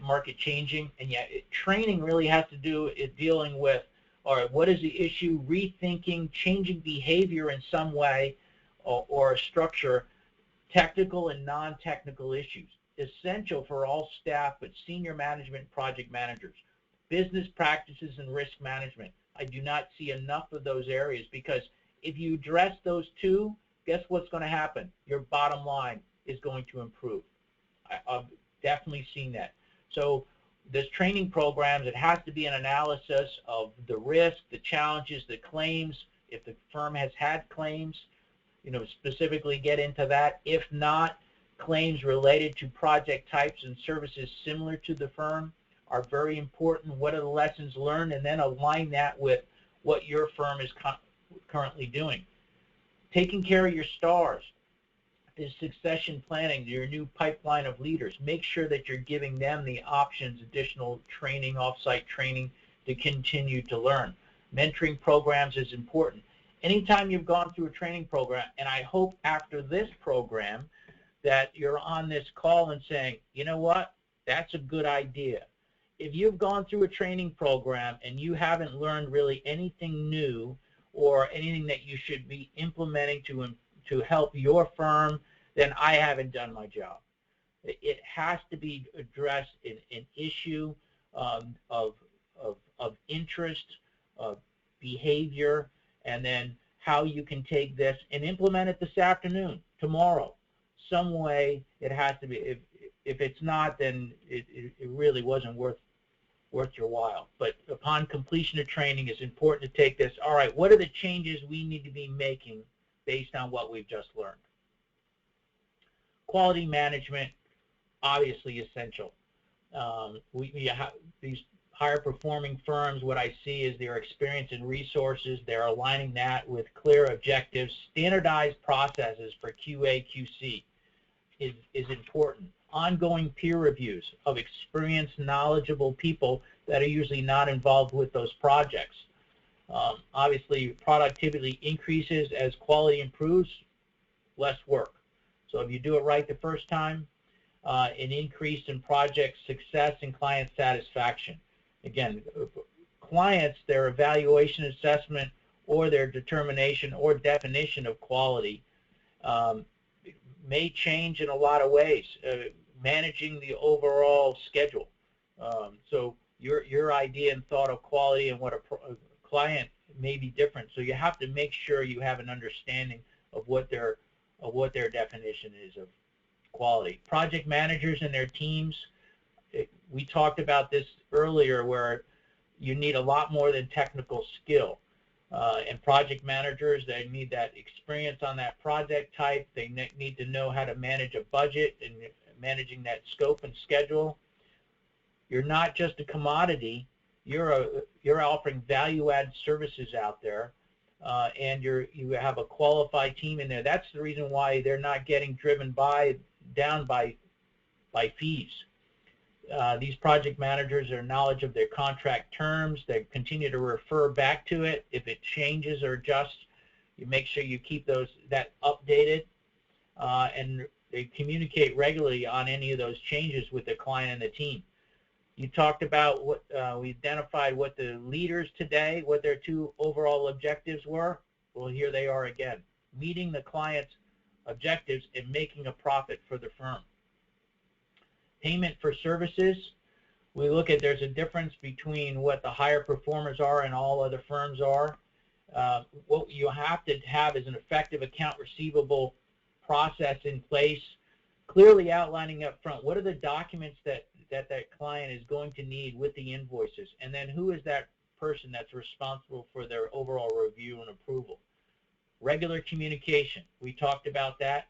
market changing? And yet training really has to do with dealing with, all right, what is the issue, rethinking, changing behavior in some way or a structure, technical and non-technical issues, essential for all staff, but senior management, project managers, business practices and risk management. I do not see enough of those areas, because if you address those two, guess what's going to happen? Your bottom line is going to improve. I've definitely seen that. So this training programs, it has to be an analysis of the risk, the challenges, the claims. If the firm has had claims, specifically get into that. If not, claims related to project types and services similar to the firm are very important. What are the lessons learned? And then align that with what your firm is currently doing. Taking care of your stars is succession planning, your new pipeline of leaders. Make sure that you're giving them the options, additional training, off-site training to continue to learn. Mentoring programs is important. Anytime you've gone through a training program, and I hope after this program that you're on this call and saying, you know what, that's a good idea. If you've gone through a training program and you haven't learned really anything new or anything that you should be implementing to help your firm, then I haven't done my job. It has to be addressed in an issue of interest, of behavior, and then how you can take this and implement it this afternoon, tomorrow. Some way it has to be. If it's not, then it really wasn't worth your while. But upon completion of training, it's important to take this, all right, what are the changes we need to be making based on what we've just learned? Quality management, obviously essential. These higher performing firms, what I see is their experience and resources, they're aligning that with clear objectives. Standardized processes for QA, QC is important. Ongoing peer reviews of experienced, knowledgeable people that are usually not involved with those projects. Obviously, productivity increases as quality improves, less work. So if you do it right the first time, an increase in project success and client satisfaction. Again, clients, their evaluation assessment or their determination or definition of quality may change in a lot of ways. Managing the overall schedule. So your idea and thought of quality and what a client may be different. So you have to make sure you have an understanding of what their definition is of quality. Project managers and their teams, we talked about this earlier, where you need a lot more than technical skill. And project managers, they need that experience on that project type. They need to know how to manage a budget and managing that scope and schedule. You're not just a commodity. You're offering value-added services out there, and you have a qualified team in there. That's the reason why they're not getting driven down by fees. These project managers are knowledge of their contract terms. They continue to refer back to it. If it changes or adjusts, you make sure you keep that updated, and they communicate regularly on any of those changes with the client and the team. You talked about what we identified what the leaders today, what their two overall objectives were. Well, here they are again, meeting the client's objectives and making a profit for the firm. Payment for services, we look at, there's a difference between what the higher performers are and all other firms are. What you have to have is an effective account receivable process in place, clearly outlining up front what are the documents that client is going to need with the invoices, and then who is that person that's responsible for their overall review and approval. Regular communication, we talked about that,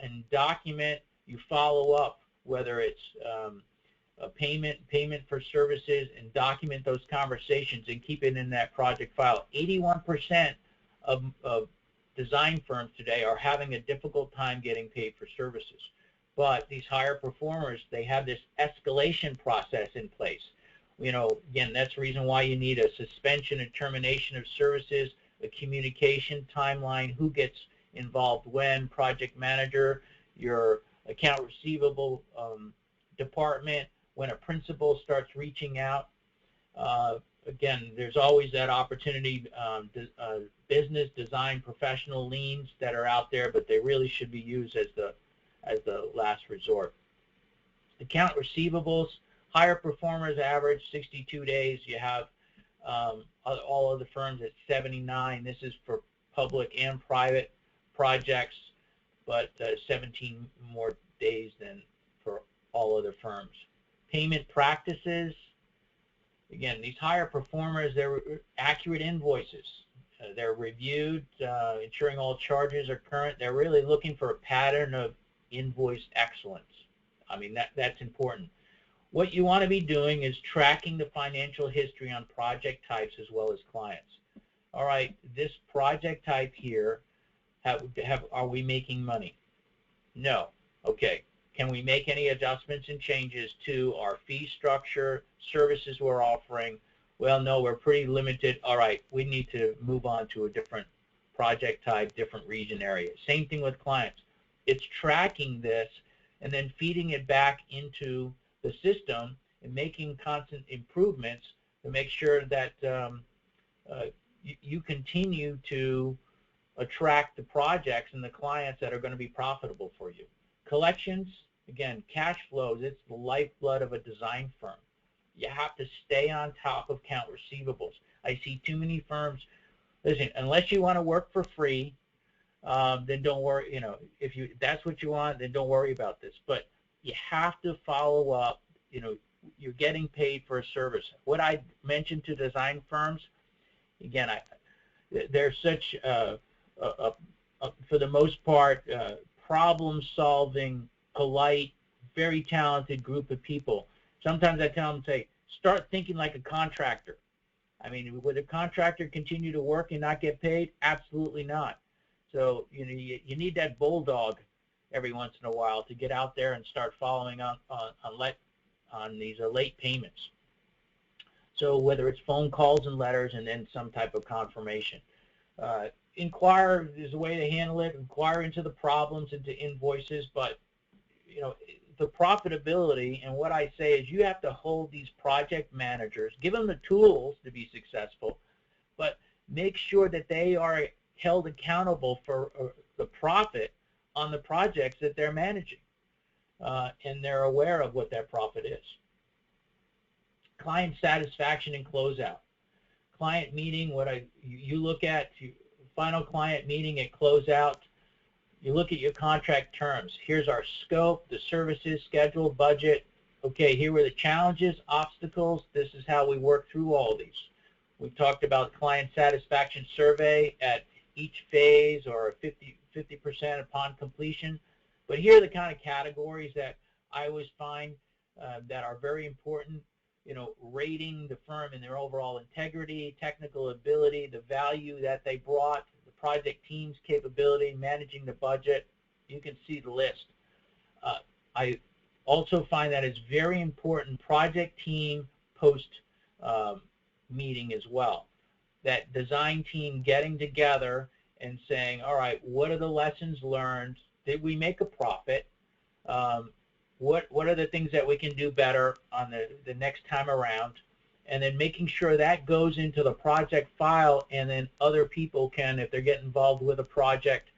and document, you follow up, whether it's a payment for services, and document those conversations and keep it in that project file. 81% of design firms today are having a difficult time getting paid for services. But these higher performers, they have this escalation process in place. You know, again, that's the reason why you need a suspension and termination of services, a communication timeline, who gets involved when, project manager, your account receivable department, when a principal starts reaching out. Again, there's always that opportunity, business design professional liens that are out there, but they really should be used as the last resort. Account receivables, higher performers average 62 days. You have all other firms at 79. This is for public and private projects, but 17 more days than for all other firms. Payment practices, again, these higher performers, they're accurate invoices. They're reviewed, ensuring all charges are current. They're really looking for a pattern of invoice excellence. I mean, that's important. What you want to be doing is tracking the financial history on project types as well as clients. All right, this project type here, are we making money? No. Okay. Can we make any adjustments and changes to our fee structure, services we're offering? Well, no, we're pretty limited. All right, we need to move on to a different project type, different region area. Same thing with clients. It's tracking this and then feeding it back into the system and making constant improvements to make sure that you continue to attract the projects and the clients that are going to be profitable for you. Collections, again, cash flows, it's the lifeblood of a design firm. You have to stay on top of account receivables. I see too many firms, listen, unless you want to work for free, then don't worry, you know, if that's what you want, then don't worry about this. But you have to follow up, you know, you're getting paid for a service. What I mentioned to design firms, again, they're such, for the most part, problem-solving, polite, very talented group of people. Sometimes I tell them, say, start thinking like a contractor. I mean, would a contractor continue to work and not get paid? Absolutely not. So, you know, you need that bulldog every once in a while to get out there and start following on these late payments. So whether it's phone calls and letters and then some type of confirmation. Inquire is a way to handle it. Inquire into the problems, into invoices, but, you know, the profitability, and what I say is you have to hold these project managers, give them the tools to be successful, but make sure that they are held accountable for the profit on the projects that they're managing, and they're aware of what that profit is. Client satisfaction and closeout. Client meeting, you look at final client meeting at closeout, you look at your contract terms. Here's our scope, the services, schedule, budget. Okay, here were the challenges, obstacles. This is how we work through all these. We've talked about client satisfaction survey at each phase, or 50% upon completion. But here are the kind of categories that I always find that are very important. You know, rating the firm in their overall integrity, technical ability, the value that they brought, the project team's capability, managing the budget. You can see the list. I also find that it's very important project team post meeting as well. That design team getting together and saying, all right, what are the lessons learned? Did we make a profit? What are the things that we can do better on the next time around? And then making sure that goes into the project file, and then other people can, if they're getting involved with a project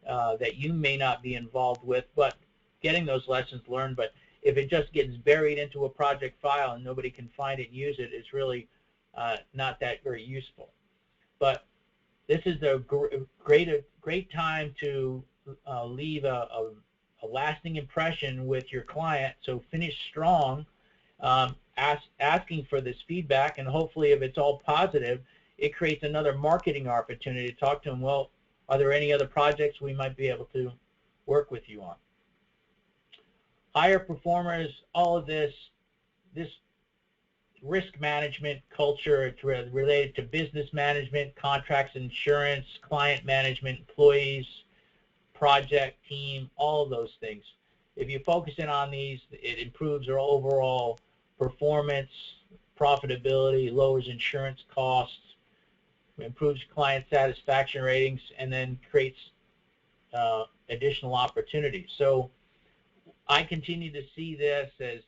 that you may not be involved with, but getting those lessons learned. But if it just gets buried into a project file and nobody can find it and use it, it's really not that very useful. But this is the great time to leave a lasting impression with your client. So finish strong, asking for this feedback, and hopefully if it's all positive, it creates another marketing opportunity to talk to them. Well, are there any other projects we might be able to work with you on? Higher performers, all of this risk management culture, it's related to business management, contracts, insurance, client management, employees, project, team, all of those things. If you focus in on these, it improves your overall performance, profitability, lowers insurance costs, improves client satisfaction ratings, and then creates additional opportunities. So I continue to see this as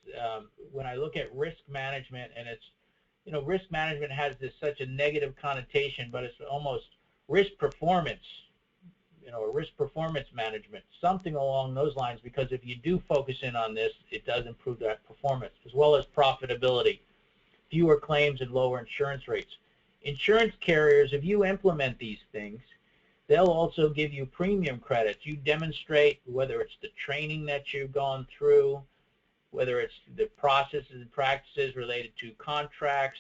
when I look at risk management, and it's, risk management has such a negative connotation, but it's almost risk performance, risk performance management, something along those lines, because if you do focus in on this, it does improve that performance, as well as profitability, fewer claims and lower insurance rates. Insurance carriers, if you implement these things, they'll also give you premium credits. You demonstrate whether it's the training that you've gone through, whether it's the processes and practices related to contracts,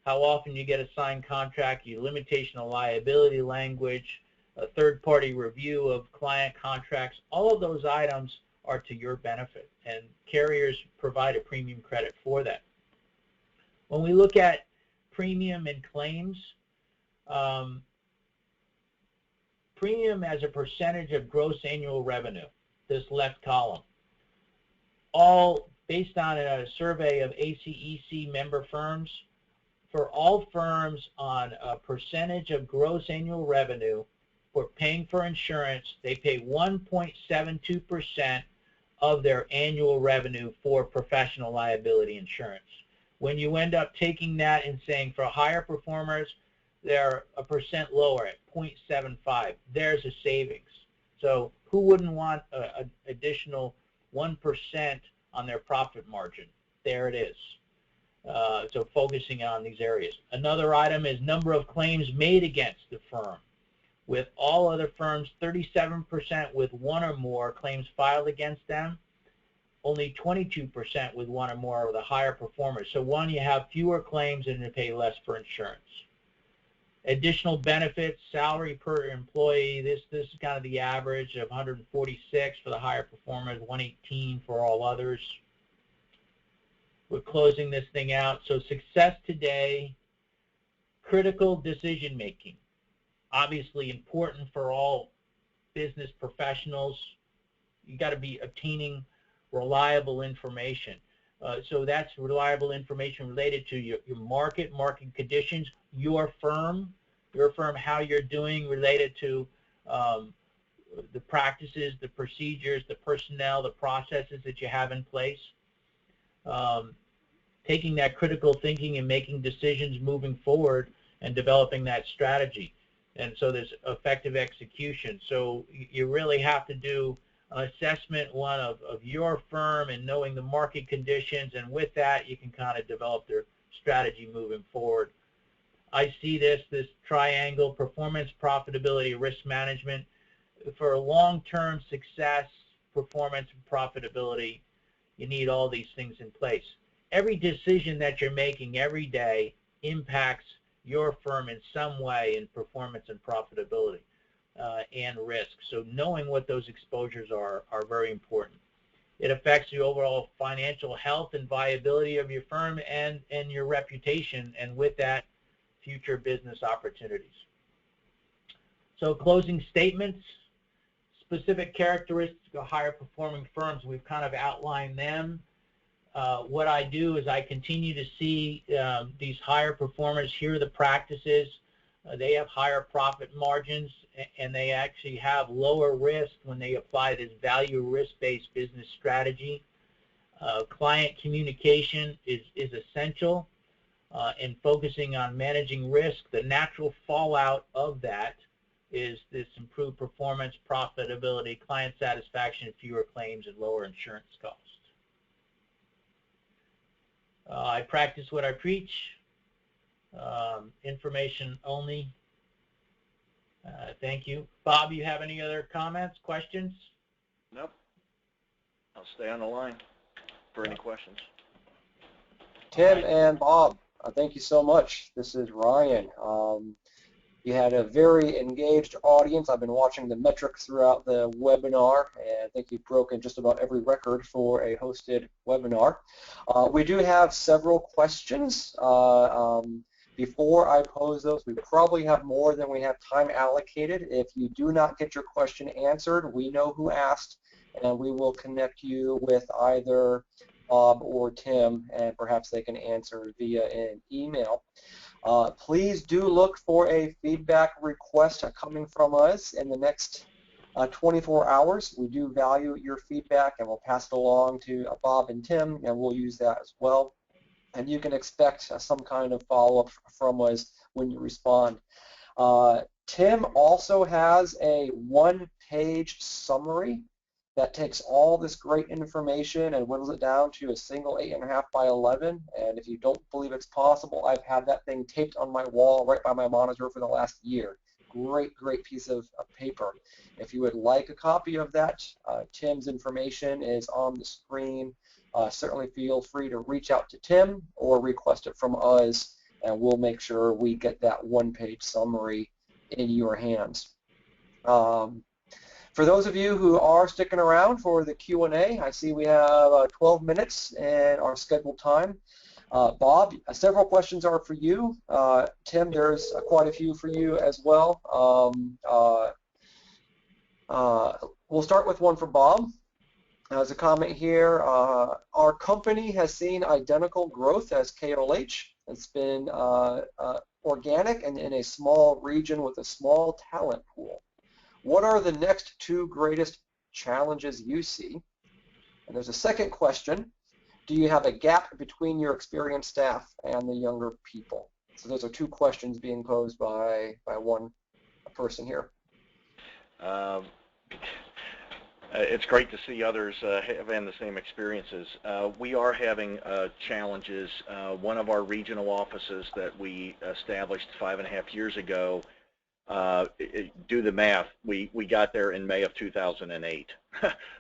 how often you get a signed contract, your limitation of liability language, a third-party review of client contracts. All of those items are to your benefit, and carriers provide a premium credit for that. When we look at premium and claims, premium as a percentage of gross annual revenue, this left column, all based on a survey of ACEC member firms. For all firms on a percentage of gross annual revenue for paying for insurance, they pay 1.72% of their annual revenue for professional liability insurance. When you end up taking that and saying for higher performers, they're a percent lower at 0.75. There's a savings. So who wouldn't want an additional 1% on their profit margin? There it is. So focusing on these areas. Another item is number of claims made against the firm. With all other firms, 37% with one or more claims filed against them, only 22% with one or more of the higher performers. So one, you have fewer claims and you pay less for insurance. Additional benefits, salary per employee, this is kind of the average of 146 for the higher performers, 118 for all others. We're closing this thing out. So success today, critical decision making. Obviously important for all business professionals. You got to be obtaining reliable information. So that's reliable information related to your market conditions, your firm, how you're doing, related to the practices, the procedures, the personnel, the processes that you have in place. Taking that critical thinking and making decisions moving forward and developing that strategy. And so there's effective execution. So you really have to do an assessment, one of your firm and knowing the market conditions, and with that you can kind of develop their strategy moving forward. I see this triangle: performance, profitability, risk management. For long-term success, performance, and profitability, you need all these things in place. Every decision that you're making every day impacts your firm in some way in performance and profitability and risk. So knowing what those exposures are very important. It affects the overall financial health and viability of your firm and your reputation, and with that, future business opportunities. So closing statements, specific characteristics of higher performing firms, we've kind of outlined them. What I do is I continue to see these higher performers. Here are the practices. They have higher profit margins, and they actually have lower risk when they apply this value risk-based business strategy. Client communication is essential in focusing on managing risk. The natural fallout of that is this improved performance, profitability, client satisfaction, fewer claims, and lower insurance costs. I practice what I preach, information only. Thank you. Bob, you have any other comments, questions? Nope. I'll stay on the line for any questions. Tim and Bob, thank you so much. This is Ryan. You had a very engaged audience. I've been watching the metrics throughout the webinar, and I think you've broken just about every record for a hosted webinar. We do have several questions. Before I pose those, we probably have more than we have time allocated. If you do not get your question answered, we know who asked, and we will connect you with either Bob or Tim, and perhaps they can answer via an email. Please do look for a feedback request coming from us in the next 24 hours. We do value your feedback, and we'll pass it along to Bob and Tim, and we'll use that as well. And you can expect some kind of follow-up from us when you respond. Tim also has a one-page summary that takes all this great information and whittles it down to a single 8.5 by 11. And if you don't believe it's possible, I've had that thing taped on my wall right by my monitor for the last year. Great, great piece of paper. If you would like a copy of that, Tim's information is on the screen. Certainly feel free to reach out to Tim or request it from us, and we'll make sure we get that one-page summary in your hands. For those of you who are sticking around for the Q&A, I see we have 12 minutes in our scheduled time. Bob, several questions are for you. Tim, there's quite a few for you as well. We'll start with one for Bob. There's a comment here. Our company has seen identical growth as KLH. It's been organic and in a small region with a small talent pool. What are the next two greatest challenges you see? And there's a second question. Do you have a gap between your experienced staff and the younger people? So those are two questions being posed by one person here. It's great to see others having the same experiences. We are having challenges. One of our regional offices that we established 5.5 years ago, do the math, we got there in May of 2008.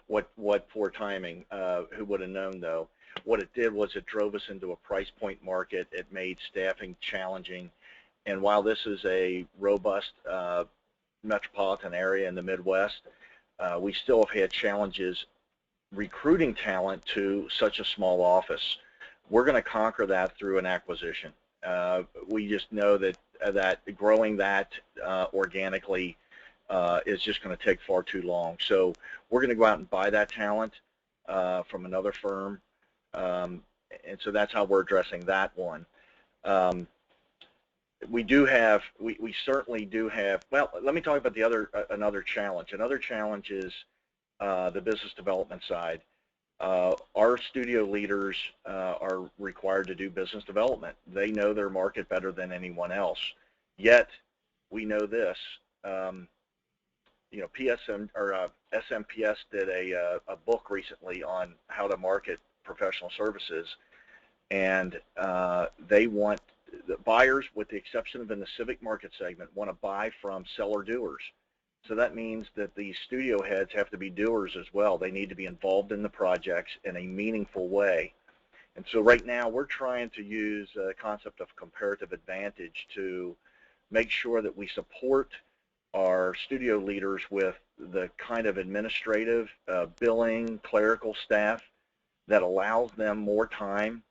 What poor timing. Who would have known, though? What it did was it drove us into a price point market. It made staffing challenging. And while this is a robust metropolitan area in the Midwest, we still have had challenges recruiting talent to such a small office. We're going to conquer that through an acquisition. We just know that growing that organically is just going to take far too long. So we're going to go out and buy that talent from another firm, and so that's how we're addressing that one. We certainly do have, well, let me talk about another challenge. Another challenge is the business development side. Our studio leaders are required to do business development. They know their market better than anyone else. Yet, we know this, SMPS did a book recently on how to market professional services, and they want the buyers, with the exception of in the civic market segment, want to buy from seller doers. So that means that the studio heads have to be doers as well. They need to be involved in the projects in a meaningful way. And so right now we're trying to use a concept of comparative advantage to make sure that we support our studio leaders with the kind of administrative, billing, clerical staff that allows them more time,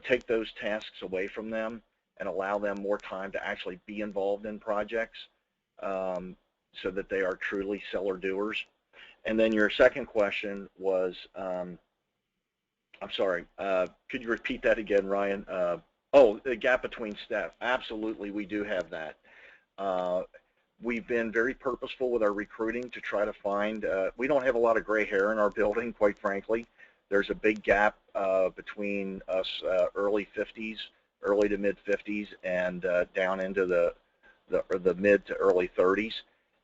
take those tasks away from them and allow them more time to actually be involved in projects, so that they are truly seller doers. And then your second question was, I'm sorry, could you repeat that again, Ryan? Oh, the gap between staff. Absolutely, we do have that. We've been very purposeful with our recruiting to try to find, we don't have a lot of gray hair in our building, quite frankly. There's a big gap between us early 50s, early to mid 50s, and down into the mid to early 30s.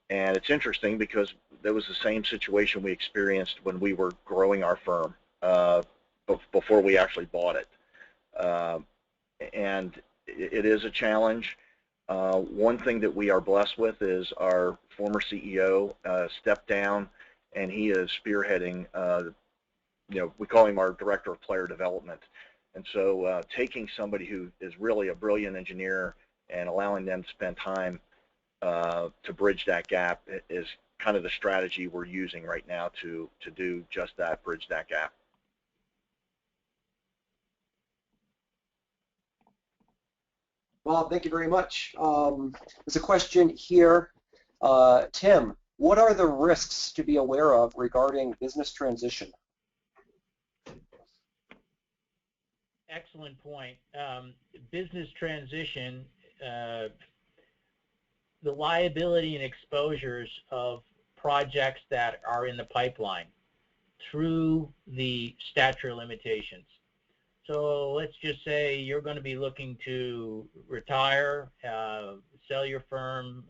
And it's interesting because there was the same situation we experienced when we were growing our firm before we actually bought it. And it is a challenge. One thing that we are blessed with is our former CEO stepped down, and he is spearheading, we call him our director of player development. And so taking somebody who is really a brilliant engineer and allowing them to spend time to bridge that gap is kind of the strategy we're using right now to do just that, bridge that gap. Bob, thank you very much. There's a question here. Tim, what are the risks to be aware of regarding business transition? Excellent point. Business transition, the liability and exposures of projects that are in the pipeline through the statute of limitations. So let's just say you're going to be looking to retire, sell your firm,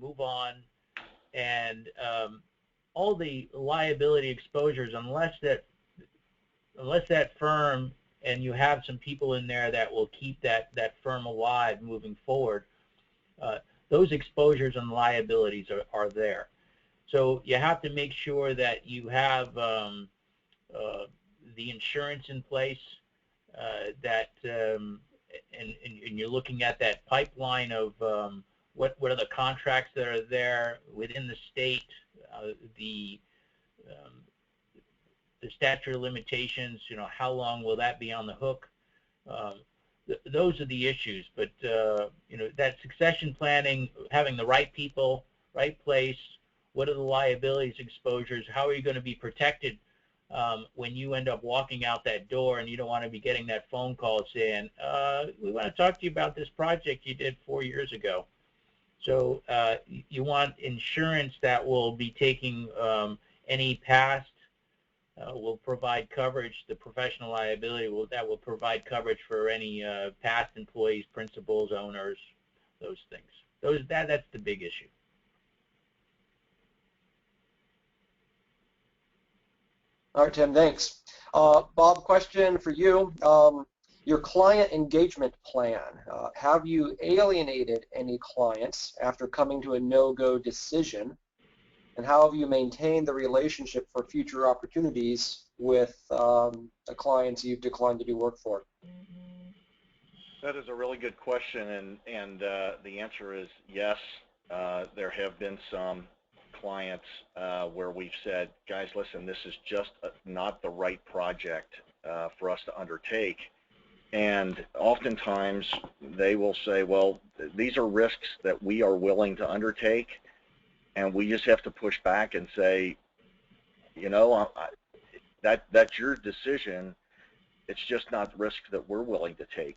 move on, and all the liability exposures, unless that firm and you have some people in there that will keep that firm alive moving forward, those exposures and liabilities are there. So you have to make sure that you have the insurance in place, and you're looking at that pipeline of what are the contracts that are there within the state, the statute of limitations, how long will that be on the hook? Those are the issues, but that succession planning, having the right people, right place, what are the liabilities, exposures, how are you going to be protected when you end up walking out that door and you don't want to be getting that phone call saying, we want to talk to you about this project you did 4 years ago. So you want insurance that will be taking any past, will provide coverage, the professional liability that will provide coverage for any past employees, principals, owners, those things. That's the big issue. All right, Tim, thanks. Bob, question for you. Your client engagement plan, have you alienated any clients after coming to a no-go decision? And how have you maintained the relationship for future opportunities with the clients you've declined to do work for? That is a really good question, and the answer is yes. There have been some clients where we've said, guys, listen, this is just not the right project for us to undertake. And oftentimes they will say, well, these are risks that we are willing to undertake, and we just have to push back and say, that's your decision. It's just not risk that we're willing to take.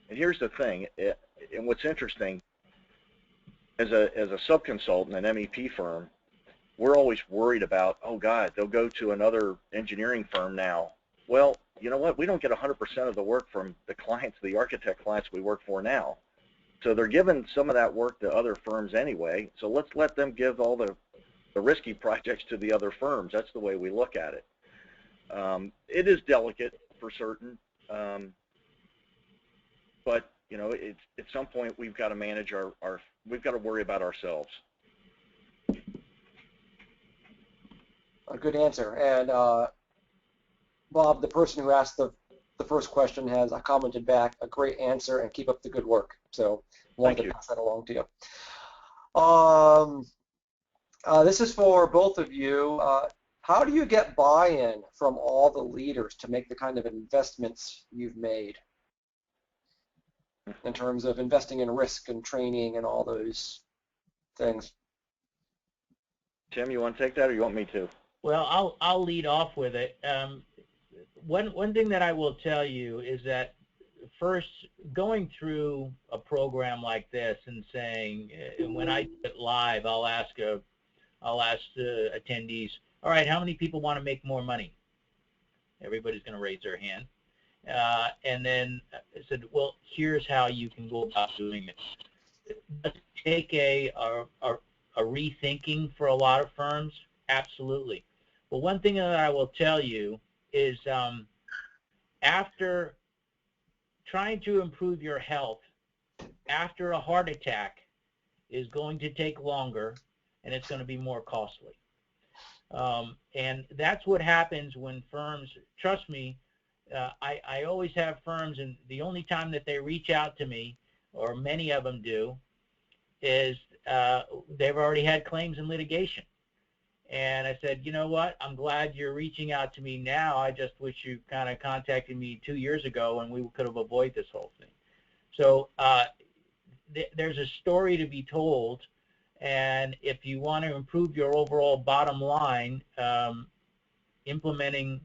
And here's the thing, and what's interesting, as a subconsultant, an MEP firm, we're always worried about, oh God, they'll go to another engineering firm now. Well, you know what? We don't get 100% of the work from the clients, the architect clients we work for now. So they're giving some of that work to other firms anyway. So let's let them give all the risky projects to the other firms. That's the way we look at it. It is delicate for certain, but at some point we've got to manage we've got to worry about ourselves. A good answer. And Bob, the person who asked the first question, has commented back, a great answer and keep up the good work. So I wanted to pass that along to you. This is for both of you. How do you get buy-in from all the leaders to make the kind of investments you've made in terms of investing in risk and training and all those things? Tim, you want to take that, or you want me to? Well, I'll lead off with it. One thing that I will tell you is that first, going through a program like this and saying, when I do it live, I'll ask the attendees, all right, how many people want to make more money? Everybody's going to raise their hand. And then I said, well, here's how you can go about doing it. Does it take a rethinking for a lot of firms? Absolutely. But one thing that I will tell you is after trying to improve your health after a heart attack is going to take longer, and it's going to be more costly. And that's what happens when firms, trust me, I always have firms, and the only time that they reach out to me, or many of them do, is they've already had claims in litigation. And I said, you know what, I'm glad you're reaching out to me now. I just wish you kind of contacted me 2 years ago and we could have avoided this whole thing. So there's a story to be told, and if you want to improve your overall bottom line, implementing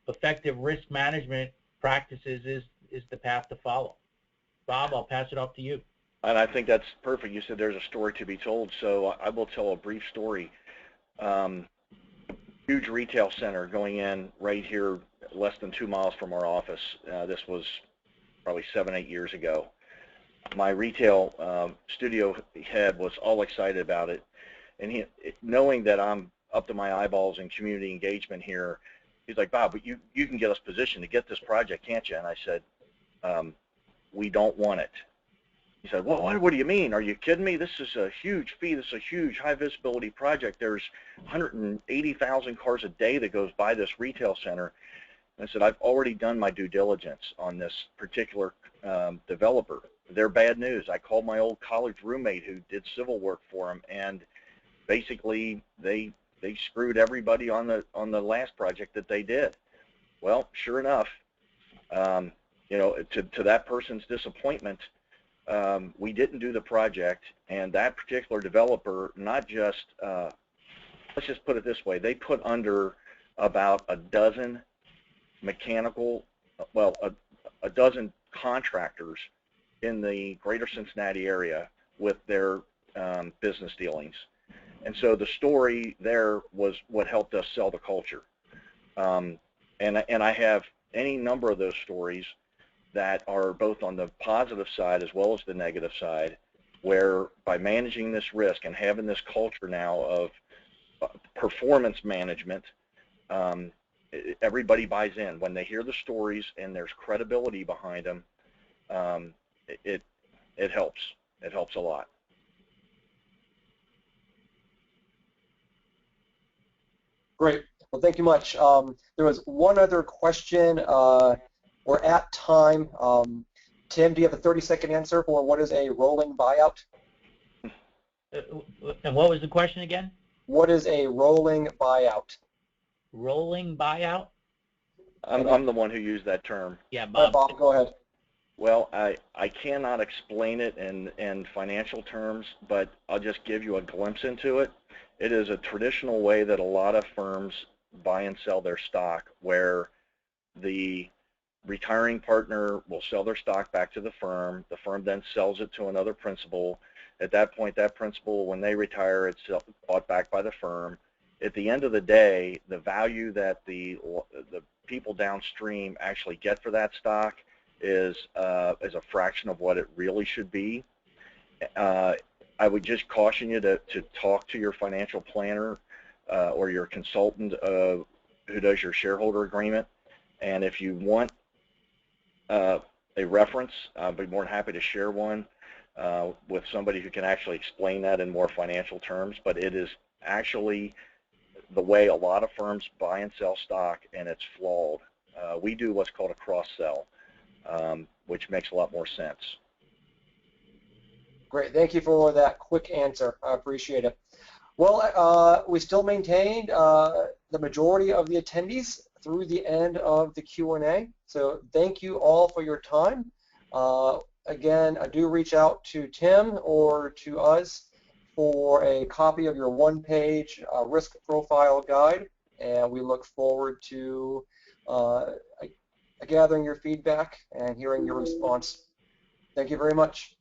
effective risk management practices is the path to follow. Bob, I'll pass it off to you. And I think that's perfect. You said there's a story to be told, so I will tell a brief story. Huge retail center going in right here, less than 2 miles from our office. This was probably 7, 8 years ago. My retail studio head was all excited about it, and knowing that I'm up to my eyeballs in community engagement here, he's like, Bob, but you can get us positioned to get this project, can't you? And I said, we don't want it. He said, well, what do you mean? Are you kidding me? This is a huge fee. This is a huge high visibility project. There's 180,000 cars a day that goes by this retail center. And I said, I've already done my due diligence on this particular developer. They're bad news. I called my old college roommate who did civil work for him, and basically they screwed everybody on the last project that they did. Well, sure enough, you know, to that person's disappointment, we didn't do the project, and that particular developer, not just, let's just put it this way, they put under about a dozen mechanical, well, a dozen contractors in the greater Cincinnati area with their business dealings. And so the story there was what helped us sell the culture. And I have any number of those stories that are both on the positive side as well as the negative side, where by managing this risk and having this culture now of performance management, everybody buys in. When they hear the stories and there's credibility behind them, it helps. It helps a lot. Great. Well, thank you much. There was one other question. We're at time. Tim, do you have a 30-second answer for what is a rolling buyout? And what was the question again? What is a rolling buyout? Rolling buyout? I'm the one who used that term. Yeah, Bob. Bob, go ahead. Well, I cannot explain it in financial terms, but I'll just give you a glimpse into it. It is a traditional way that a lot of firms buy and sell their stock, where the retiring partner will sell their stock back to the firm then sells it to another principal. At that point, that principal, when they retire, it's bought back by the firm. At the end of the day, the value that the people downstream actually get for that stock is a fraction of what it really should be. I would just caution you to talk to your financial planner or your consultant who does your shareholder agreement. And if you want a reference, I'd be more than happy to share one with somebody who can actually explain that in more financial terms. But it is actually the way a lot of firms buy and sell stock, and it's flawed. We do what's called a cross-sell, which makes a lot more sense. Great. Thank you for that quick answer. I appreciate it. Well, we still maintained the majority of the attendees through the end of the Q&A. So thank you all for your time. Again, do reach out to Tim or to us for a copy of your one-page risk profile guide, and we look forward to gathering your feedback and hearing your response. Thank you very much.